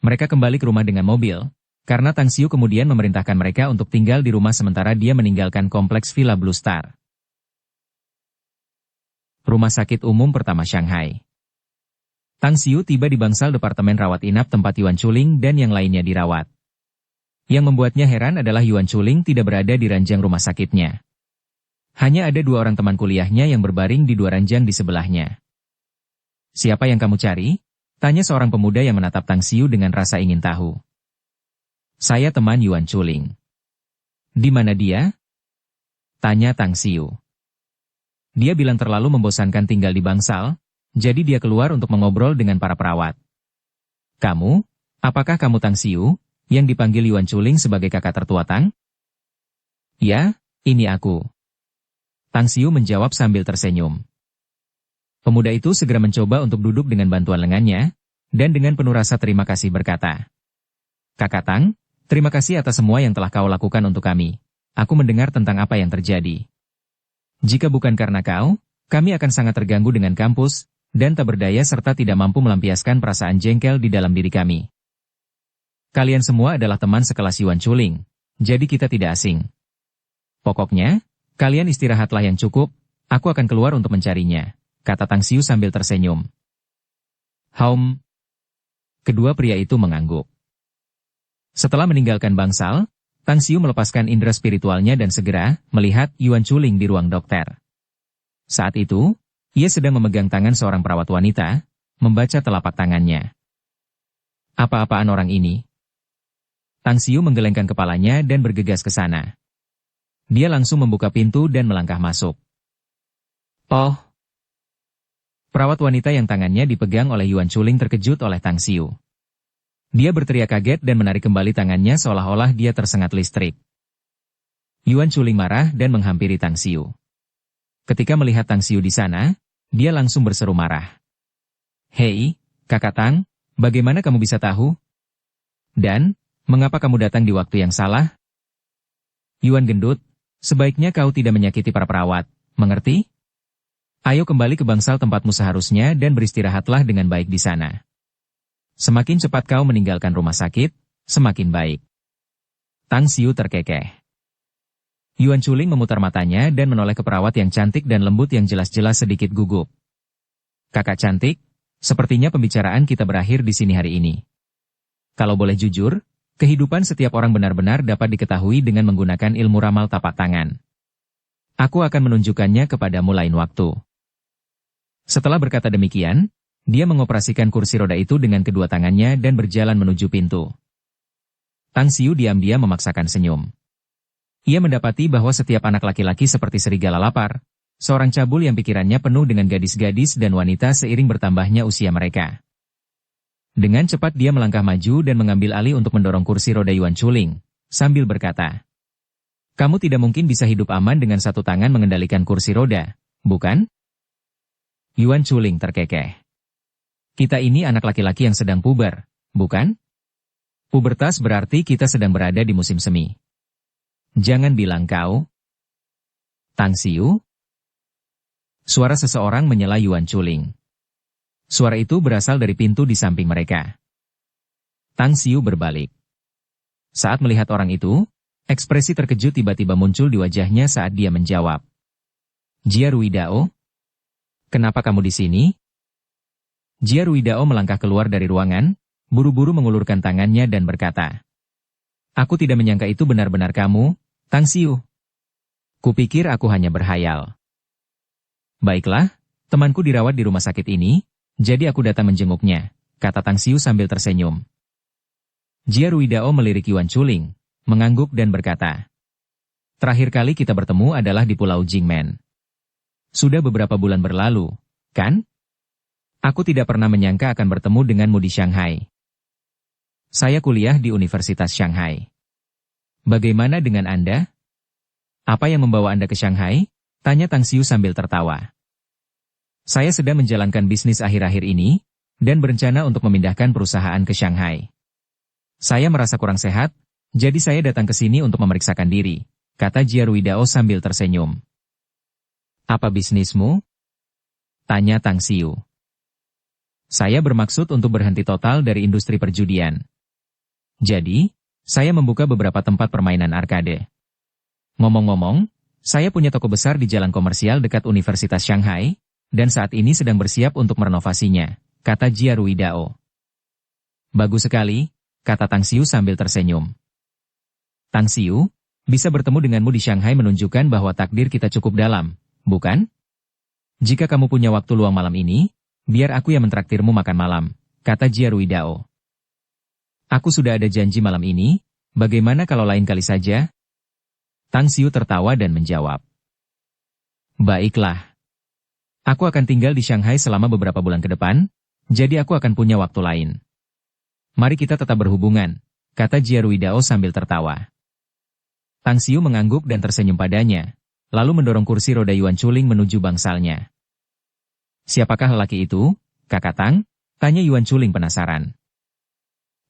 Mereka kembali ke rumah dengan mobil, karena Tang Xiu kemudian memerintahkan mereka untuk tinggal di rumah sementara dia meninggalkan kompleks Villa Blue Star. Rumah Sakit Umum Pertama Shanghai. Tang Xiu tiba di bangsal departemen rawat inap tempat Yuan Chuling dan yang lainnya dirawat. Yang membuatnya heran adalah Yuan Chuling tidak berada di ranjang rumah sakitnya. Hanya ada 2 orang teman kuliahnya yang berbaring di 2 ranjang di sebelahnya. Siapa yang kamu cari? Tanya seorang pemuda yang menatap Tang Xiu dengan rasa ingin tahu. Saya teman Yuan Chuling. Di mana dia? Tanya Tang Xiu. Dia bilang terlalu membosankan tinggal di bangsal, jadi dia keluar untuk mengobrol dengan para perawat. Kamu? Apakah kamu Tang Xiu? Yang dipanggil Yuan Chuling sebagai kakak tertua Tang? Ya, ini aku. Tang Xiu menjawab sambil tersenyum. Pemuda itu segera mencoba untuk duduk dengan bantuan lengannya, dan dengan penuh rasa terima kasih berkata, Kakak Tang, terima kasih atas semua yang telah kau lakukan untuk kami. Aku mendengar tentang apa yang terjadi. Jika bukan karena kau, kami akan sangat terganggu dengan kampus, dan tak berdaya serta tidak mampu melampiaskan perasaan jengkel di dalam diri kami. Kalian semua adalah teman sekelas Yuan Chuling, jadi kita tidak asing. Pokoknya, kalian istirahatlah yang cukup, aku akan keluar untuk mencarinya, kata Tang Xiu sambil tersenyum. Kedua pria itu mengangguk. Setelah meninggalkan bangsal, Tang Xiu melepaskan indera spiritualnya dan segera melihat Yuan Chuling di ruang dokter. Saat itu, ia sedang memegang tangan seorang perawat wanita, membaca telapak tangannya. Apa-apaan orang ini? Tang Xiu menggelengkan kepalanya dan bergegas ke sana. Dia langsung membuka pintu dan melangkah masuk. Oh! Perawat wanita yang tangannya dipegang oleh Yuan Chuling terkejut oleh Tang Xiu. Dia berteriak kaget dan menarik kembali tangannya seolah-olah dia tersengat listrik. Yuan Chuling marah dan menghampiri Tang Xiu. Ketika melihat Tang Xiu di sana, dia langsung berseru marah. Hei, kakak Tang, bagaimana kamu bisa tahu? Dan, mengapa kamu datang di waktu yang salah? Yuan gendut, sebaiknya kau tidak menyakiti para perawat, mengerti? Ayo kembali ke bangsal tempatmu seharusnya dan beristirahatlah dengan baik di sana. Semakin cepat kau meninggalkan rumah sakit, semakin baik. Tang Xiu terkekeh. Yuan Chuling memutar matanya dan menoleh ke perawat yang cantik dan lembut yang jelas-jelas sedikit gugup. Kakak cantik, sepertinya pembicaraan kita berakhir di sini hari ini. Kalau boleh jujur, kehidupan setiap orang benar-benar dapat diketahui dengan menggunakan ilmu ramal tapak tangan. Aku akan menunjukkannya kepadamu lain waktu. Setelah berkata demikian, dia mengoperasikan kursi roda itu dengan kedua tangannya dan berjalan menuju pintu. Tang Xiu diam-diam memaksakan senyum. Ia mendapati bahwa setiap anak laki-laki seperti serigala lapar, seorang cabul yang pikirannya penuh dengan gadis-gadis dan wanita seiring bertambahnya usia mereka. Dengan cepat dia melangkah maju dan mengambil alih untuk mendorong kursi roda Yuan Chuling, sambil berkata, kamu tidak mungkin bisa hidup aman dengan satu tangan mengendalikan kursi roda, bukan? Yuan Chuling terkekeh. Kita ini anak laki-laki yang sedang puber, bukan? Pubertas berarti kita sedang berada di musim semi. Jangan bilang kau. Tang Xiu? Suara seseorang menyela Yuan Chuling. Suara itu berasal dari pintu di samping mereka. Tang Xiu berbalik. Saat melihat orang itu, ekspresi terkejut tiba-tiba muncul di wajahnya saat dia menjawab. Jia Ruidao? Kenapa kamu di sini? Jia Ruidao melangkah keluar dari ruangan, buru-buru mengulurkan tangannya dan berkata, aku tidak menyangka itu benar-benar kamu, Tang Xiu. Kupikir aku hanya berhayal. Baiklah, temanku dirawat di rumah sakit ini, jadi aku datang menjenguknya, kata Tang Xiu sambil tersenyum. Jia Ruidao melirik Yuan Chuling, mengangguk dan berkata, terakhir kali kita bertemu adalah di Pulau Jingmen. Sudah beberapa bulan berlalu, kan? Aku tidak pernah menyangka akan bertemu denganmu di Shanghai. Saya kuliah di Universitas Shanghai. Bagaimana dengan Anda? Apa yang membawa Anda ke Shanghai? Tanya Tang Xiu sambil tertawa. Saya sedang menjalankan bisnis akhir-akhir ini, dan berencana untuk memindahkan perusahaan ke Shanghai. Saya merasa kurang sehat, jadi saya datang ke sini untuk memeriksakan diri, kata Jia Ruidao sambil tersenyum. Apa bisnismu? Tanya Tang Xiu. Saya bermaksud untuk berhenti total dari industri perjudian. Jadi, saya membuka beberapa tempat permainan arkade. Ngomong-ngomong, saya punya toko besar di jalan komersial dekat Universitas Shanghai, dan saat ini sedang bersiap untuk merenovasinya, kata Jia Ruidao. Bagus sekali, kata Tang Xiu sambil tersenyum. Tang Xiu, bisa bertemu denganmu di Shanghai menunjukkan bahwa takdir kita cukup dalam, bukan? Jika kamu punya waktu luang malam ini, biar aku yang mentraktirmu makan malam, kata Jia Ruidao. Aku sudah ada janji malam ini, bagaimana kalau lain kali saja? Tang Xiu tertawa dan menjawab. Baiklah. Aku akan tinggal di Shanghai selama beberapa bulan ke depan, jadi aku akan punya waktu lain. Mari kita tetap berhubungan, kata Jia Ruidao sambil tertawa. Tang Xiu mengangguk dan tersenyum padanya, lalu mendorong kursi roda Yuan Chuling menuju bangsalnya. Siapakah lelaki itu, Kakak Tang? Tanya Yuan Chuling penasaran.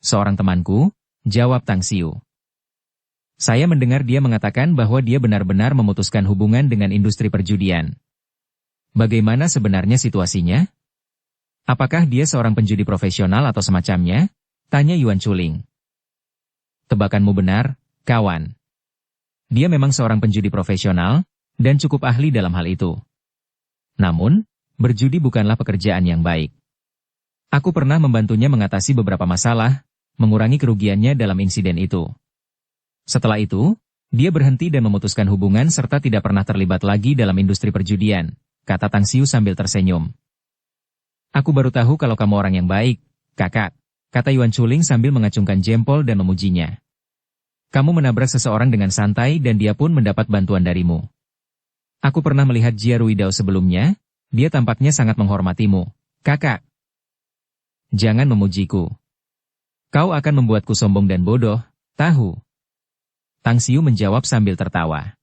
Seorang temanku, jawab Tang Xiu. Saya mendengar dia mengatakan bahwa dia benar-benar memutuskan hubungan dengan industri perjudian. Bagaimana sebenarnya situasinya? Apakah dia seorang penjudi profesional atau semacamnya? Tanya Yuan Chuling. Tebakanmu benar, kawan. Dia memang seorang penjudi profesional, dan cukup ahli dalam hal itu. Namun, berjudi bukanlah pekerjaan yang baik. Aku pernah membantunya mengatasi beberapa masalah, mengurangi kerugiannya dalam insiden itu. Setelah itu, dia berhenti dan memutuskan hubungan serta tidak pernah terlibat lagi dalam industri perjudian, kata Tang Xiu sambil tersenyum. Aku baru tahu kalau kamu orang yang baik, kakak, kata Yuan Chuling sambil mengacungkan jempol dan memujinya. Kamu menabrak seseorang dengan santai dan dia pun mendapat bantuan darimu. Aku pernah melihat Jia Ruidao sebelumnya, dia tampaknya sangat menghormatimu, kakak. Jangan memujiku. Kau akan membuatku sombong dan bodoh, tahu. Tang Xiu menjawab sambil tertawa.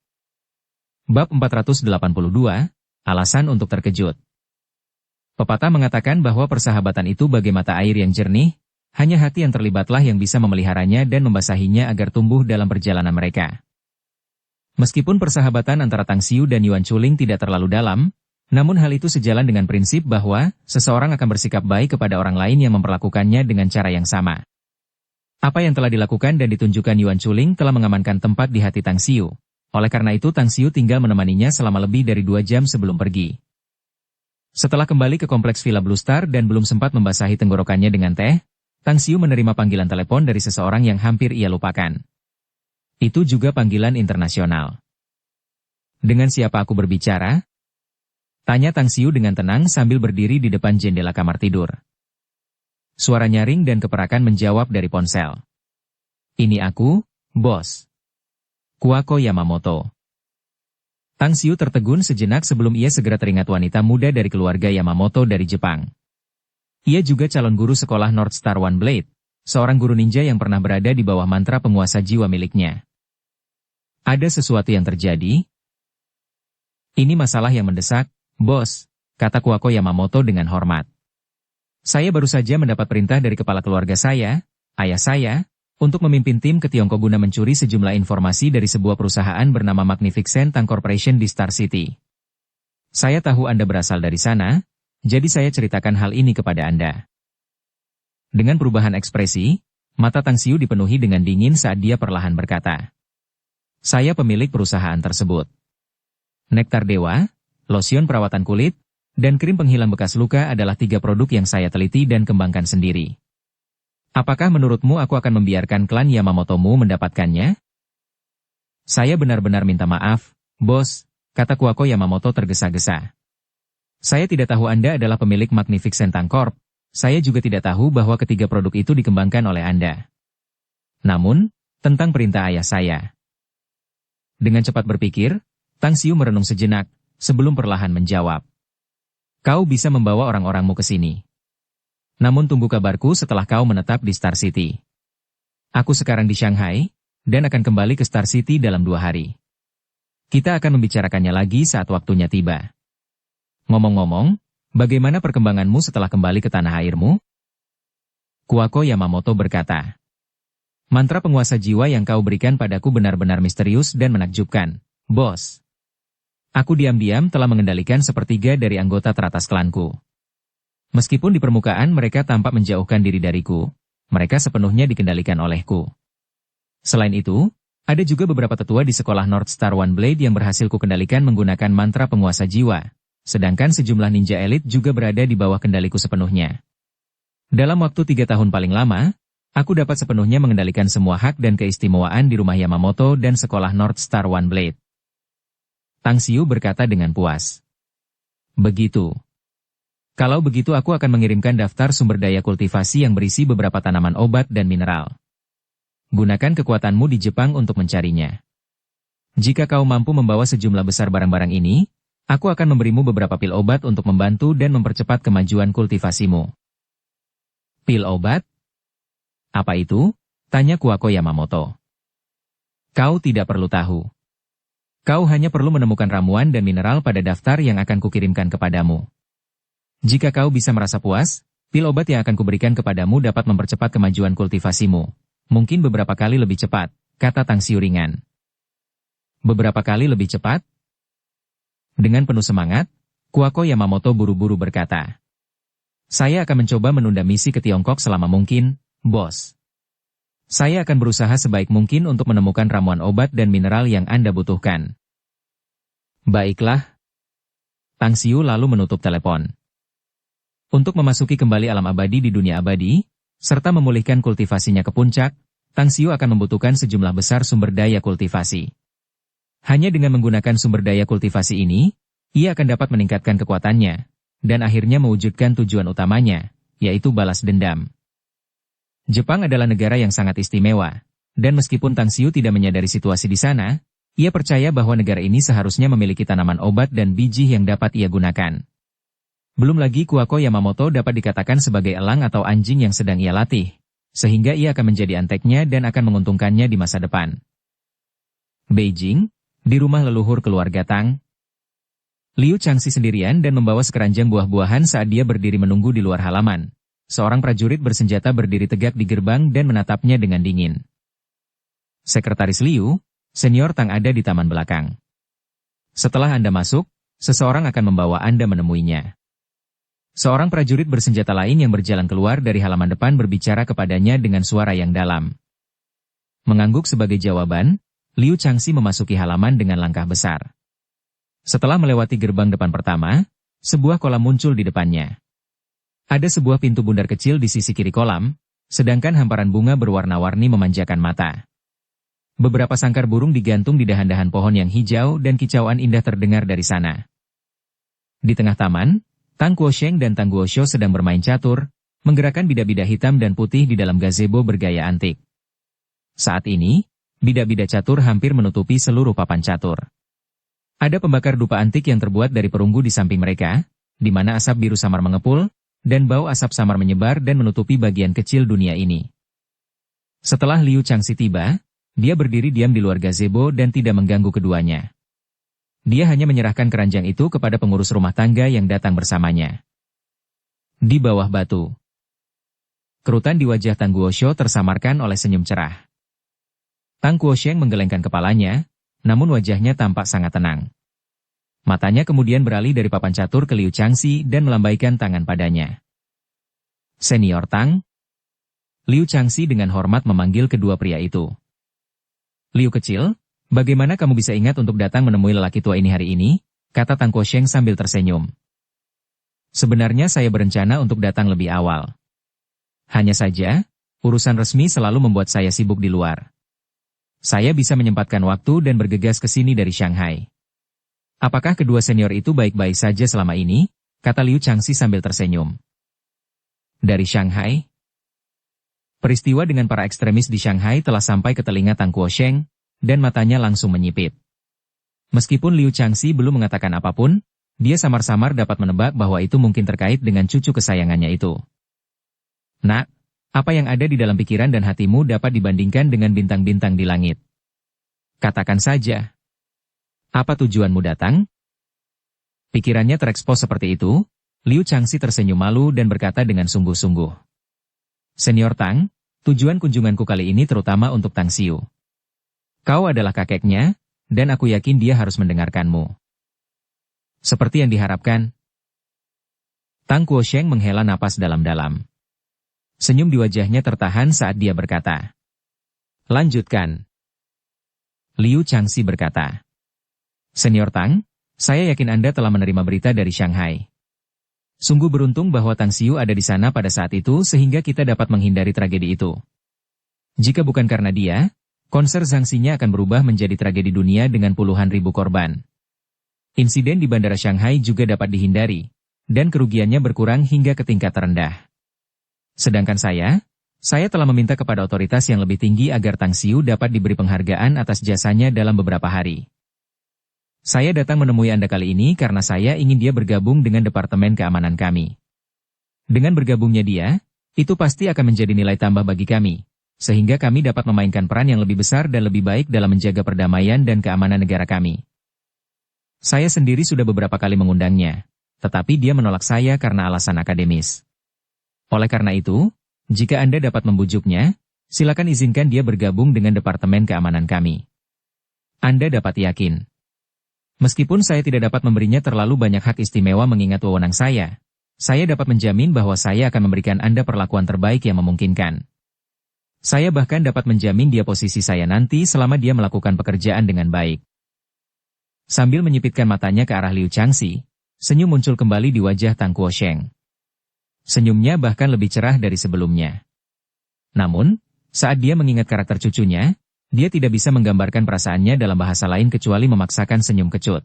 Bab 482, Alasan untuk terkejut. Pepatah mengatakan bahwa persahabatan itu bagai mata air yang jernih, hanya hati yang terlibatlah yang bisa memeliharanya dan membasahinya agar tumbuh dalam perjalanan mereka. Meskipun persahabatan antara Tang Xiu dan Yuan Chuling tidak terlalu dalam, namun hal itu sejalan dengan prinsip bahwa seseorang akan bersikap baik kepada orang lain yang memperlakukannya dengan cara yang sama. Apa yang telah dilakukan dan ditunjukkan Yuan Chuling telah mengamankan tempat di hati Tang Xiu. Oleh karena itu Tang Xiu tinggal menemaninya selama lebih dari 2 jam sebelum pergi. Setelah kembali ke kompleks Villa Blue Star dan belum sempat membasahi tenggorokannya dengan teh, Tang Xiu menerima panggilan telepon dari seseorang yang hampir ia lupakan. Itu juga panggilan internasional. Dengan siapa aku berbicara? Tanya Tang Xiu dengan tenang sambil berdiri di depan jendela kamar tidur. Suara nyaring dan keperakan menjawab dari ponsel. Ini aku, bos. Kuako Yamamoto. Tang Xiu tertegun sejenak sebelum ia segera teringat wanita muda dari keluarga Yamamoto dari Jepang. Ia juga calon guru sekolah North Star One Blade, seorang guru ninja yang pernah berada di bawah mantra penguasa jiwa miliknya. Ada sesuatu yang terjadi? Ini masalah yang mendesak, bos, kata Kuako Yamamoto dengan hormat. Saya baru saja mendapat perintah dari kepala keluarga saya, ayah saya, untuk memimpin tim ke Tiongkok guna mencuri sejumlah informasi dari sebuah perusahaan bernama Magnificent Tang Corporation di Star City. Saya tahu Anda berasal dari sana, jadi saya ceritakan hal ini kepada Anda. Dengan perubahan ekspresi, mata Tang Xiu dipenuhi dengan dingin saat dia perlahan berkata. Saya pemilik perusahaan tersebut. Nektar Dewa, lotion perawatan kulit, dan krim penghilang bekas luka adalah 3 produk yang saya teliti dan kembangkan sendiri. Apakah menurutmu aku akan membiarkan klan Yamamoto-mu mendapatkannya? Saya benar-benar minta maaf, bos, kata Kuako Yamamoto tergesa-gesa. Saya tidak tahu Anda adalah pemilik Magnificent Tank Corp. Saya juga tidak tahu bahwa ketiga produk itu dikembangkan oleh Anda. Namun, tentang perintah ayah saya. Dengan cepat berpikir, Tang Xiu merenung sejenak, sebelum perlahan menjawab. Kau bisa membawa orang-orangmu ke sini. Namun tunggu kabarku setelah kau menetap di Star City. Aku sekarang di Shanghai, dan akan kembali ke Star City dalam 2 hari. Kita akan membicarakannya lagi saat waktunya tiba. Ngomong-ngomong, bagaimana perkembanganmu setelah kembali ke tanah airmu? Kuako Yamamoto berkata. Mantra penguasa jiwa yang kau berikan padaku benar-benar misterius dan menakjubkan, bos. Aku diam-diam telah mengendalikan sepertiga dari anggota teratas klanku. Meskipun di permukaan mereka tampak menjauhkan diri dariku, mereka sepenuhnya dikendalikan olehku. Selain itu, ada juga beberapa tetua di sekolah North Star One Blade yang berhasil kukendalikan menggunakan mantra penguasa jiwa, sedangkan sejumlah ninja elit juga berada di bawah kendaliku sepenuhnya. Dalam waktu 3 tahun paling lama, aku dapat sepenuhnya mengendalikan semua hak dan keistimewaan di rumah Yamamoto dan sekolah North Star One Blade. Tang Xiu berkata dengan puas. Begitu. Kalau begitu aku akan mengirimkan daftar sumber daya kultivasi yang berisi beberapa tanaman obat dan mineral. Gunakan kekuatanmu di Jepang untuk mencarinya. Jika kau mampu membawa sejumlah besar barang-barang ini, aku akan memberimu beberapa pil obat untuk membantu dan mempercepat kemajuan kultivasimu. Pil obat? Apa itu? Tanya Kuako Yamamoto. Kau tidak perlu tahu. Kau hanya perlu menemukan ramuan dan mineral pada daftar yang akan kukirimkan kepadamu. Jika kau bisa merasa puas, pil obat yang akan kuberikan kepadamu dapat mempercepat kemajuan kultivasimu. Mungkin beberapa kali lebih cepat, kata Tang Xiu ringan. Beberapa kali lebih cepat? Dengan penuh semangat, Kuako Yamamoto buru-buru berkata. Saya akan mencoba menunda misi ke Tiongkok selama mungkin, bos. Saya akan berusaha sebaik mungkin untuk menemukan ramuan obat dan mineral yang Anda butuhkan. Baiklah. Tang Xiu lalu menutup telepon. Untuk memasuki kembali alam abadi di dunia abadi, serta memulihkan kultivasinya ke puncak, Tang Xiu akan membutuhkan sejumlah besar sumber daya kultivasi. Hanya dengan menggunakan sumber daya kultivasi ini, ia akan dapat meningkatkan kekuatannya, dan akhirnya mewujudkan tujuan utamanya, yaitu balas dendam. Jepang adalah negara yang sangat istimewa, dan meskipun Tang Xiu tidak menyadari situasi di sana, ia percaya bahwa negara ini seharusnya memiliki tanaman obat dan biji yang dapat ia gunakan. Belum lagi Kuako Yamamoto dapat dikatakan sebagai elang atau anjing yang sedang ia latih, sehingga ia akan menjadi anteknya dan akan menguntungkannya di masa depan. Beijing, di rumah leluhur keluarga Tang. Liu Changxi sendirian dan membawa sekeranjang buah-buahan saat dia berdiri menunggu di luar halaman. Seorang prajurit bersenjata berdiri tegak di gerbang dan menatapnya dengan dingin. Sekretaris Liu, Senior Tang ada di taman belakang. Setelah Anda masuk, seseorang akan membawa Anda menemuinya. Seorang prajurit bersenjata lain yang berjalan keluar dari halaman depan berbicara kepadanya dengan suara yang dalam. Mengangguk sebagai jawaban, Liu Changxi memasuki halaman dengan langkah besar. Setelah melewati gerbang depan pertama, sebuah kolam muncul di depannya. Ada sebuah pintu bundar kecil di sisi kiri kolam, sedangkan hamparan bunga berwarna-warni memanjakan mata. Beberapa sangkar burung digantung di dahan-dahan pohon yang hijau dan kicauan indah terdengar dari sana. Di tengah taman, Tang Guosheng dan Tang Guosho sedang bermain catur, menggerakkan bida-bida hitam dan putih di dalam gazebo bergaya antik. Saat ini, bida-bida catur hampir menutupi seluruh papan catur. Ada pembakar dupa antik yang terbuat dari perunggu di samping mereka, di mana asap biru samar mengepul, dan bau asap samar menyebar dan menutupi bagian kecil dunia ini. Setelah Liu Changxi tiba, dia berdiri diam di luar gazebo dan tidak mengganggu keduanya. Dia hanya menyerahkan keranjang itu kepada pengurus rumah tangga yang datang bersamanya. Di bawah batu. Kerutan di wajah Tang Guosho tersamarkan oleh senyum cerah. Tang Guosheng menggelengkan kepalanya, namun wajahnya tampak sangat tenang. Matanya kemudian beralih dari papan catur ke Liu Changxi dan melambaikan tangan padanya. Senior Tang. Liu Changxi dengan hormat memanggil kedua pria itu. Liu kecil, bagaimana kamu bisa ingat untuk datang menemui lelaki tua ini hari ini? Kata Tang Guosheng sambil tersenyum. Sebenarnya saya berencana untuk datang lebih awal. Hanya saja, urusan resmi selalu membuat saya sibuk di luar. saya bisa menyempatkan waktu dan bergegas ke sini dari Shanghai. Apakah kedua senior itu baik-baik saja selama ini? Kata Liu Changxi sambil tersenyum. Dari Shanghai? Peristiwa dengan para ekstremis di Shanghai telah sampai ke telinga Tang Guosheng, dan matanya langsung menyipit. Meskipun Liu Changxi belum mengatakan apapun, dia samar-samar dapat menebak bahwa itu mungkin terkait dengan cucu kesayangannya itu. Nak, apa yang ada di dalam pikiran dan hatimu dapat dibandingkan dengan bintang-bintang di langit. Katakan saja. Apa tujuanmu datang? Pikirannya terekspos seperti itu, Liu Changxi tersenyum malu dan berkata dengan sungguh-sungguh. Senior Tang, tujuan kunjunganku kali ini terutama untuk Tang Xiu. Kau adalah kakeknya, dan aku yakin dia harus mendengarkanmu. Seperti yang diharapkan. Tang Guosheng menghela napas dalam-dalam. Senyum di wajahnya tertahan saat dia berkata. Lanjutkan. Liu Changxi berkata. Senior Tang, saya yakin Anda telah menerima berita dari Shanghai. Sungguh beruntung bahwa Tang Xiu ada di sana pada saat itu sehingga kita dapat menghindari tragedi itu. Jika bukan karena dia, konser Zhangxinya akan berubah menjadi tragedi dunia dengan puluhan ribu korban. Insiden di Bandara Shanghai juga dapat dihindari, dan kerugiannya berkurang hingga ke tingkat terendah. Sedangkan saya telah meminta kepada otoritas yang lebih tinggi agar Tang Xiu dapat diberi penghargaan atas jasanya dalam beberapa hari. Saya datang menemui Anda kali ini karena saya ingin dia bergabung dengan Departemen Keamanan kami. Dengan bergabungnya dia, itu pasti akan menjadi nilai tambah bagi kami, sehingga kami dapat memainkan peran yang lebih besar dan lebih baik dalam menjaga perdamaian dan keamanan negara kami. Saya sendiri sudah beberapa kali mengundangnya, tetapi dia menolak saya karena alasan akademis. Oleh karena itu, jika Anda dapat membujuknya, silakan izinkan dia bergabung dengan Departemen Keamanan kami. Anda dapat yakin. Meskipun saya tidak dapat memberinya terlalu banyak hak istimewa mengingat wewenang saya dapat menjamin bahwa saya akan memberikan Anda perlakuan terbaik yang memungkinkan. Saya bahkan dapat menjamin dia posisi saya nanti selama dia melakukan pekerjaan dengan baik. Sambil menyipitkan matanya ke arah Liu Changxi, senyum muncul kembali di wajah Tang Guosheng. Senyumnya bahkan lebih cerah dari sebelumnya. Namun, saat dia mengingat karakter cucunya, dia tidak bisa menggambarkan perasaannya dalam bahasa lain kecuali memaksakan senyum kecut.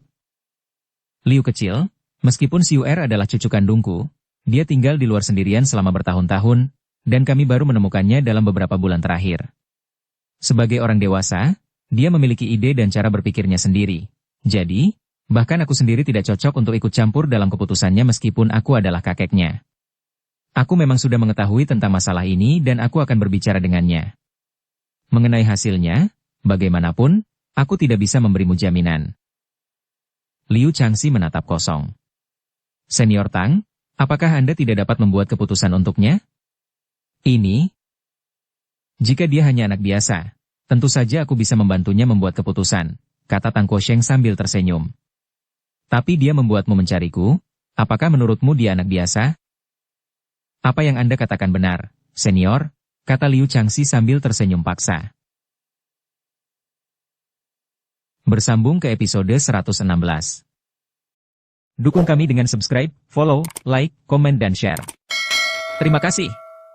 Liu kecil, meskipun Xiu Er adalah cucu kandungku, dia tinggal di luar sendirian selama bertahun-tahun, dan kami baru menemukannya dalam beberapa bulan terakhir. Sebagai orang dewasa, dia memiliki ide dan cara berpikirnya sendiri. Jadi, bahkan aku sendiri tidak cocok untuk ikut campur dalam keputusannya meskipun aku adalah kakeknya. Aku memang sudah mengetahui tentang masalah ini dan aku akan berbicara dengannya. Mengenai hasilnya, bagaimanapun, aku tidak bisa memberimu jaminan. Liu Changxi menatap kosong. Senior Tang, apakah Anda tidak dapat membuat keputusan untuknya? Ini? Jika dia hanya anak biasa, tentu saja aku bisa membantunya membuat keputusan, kata Tang Guosheng sambil tersenyum. Tapi dia membuatmu mencariku, apakah menurutmu dia anak biasa? Apa yang Anda katakan benar, senior? Kata Liu Changxi sambil tersenyum paksa. Bersambung ke episode 116. Dukung kami dengan subscribe, follow, like, komen dan share. Terima kasih.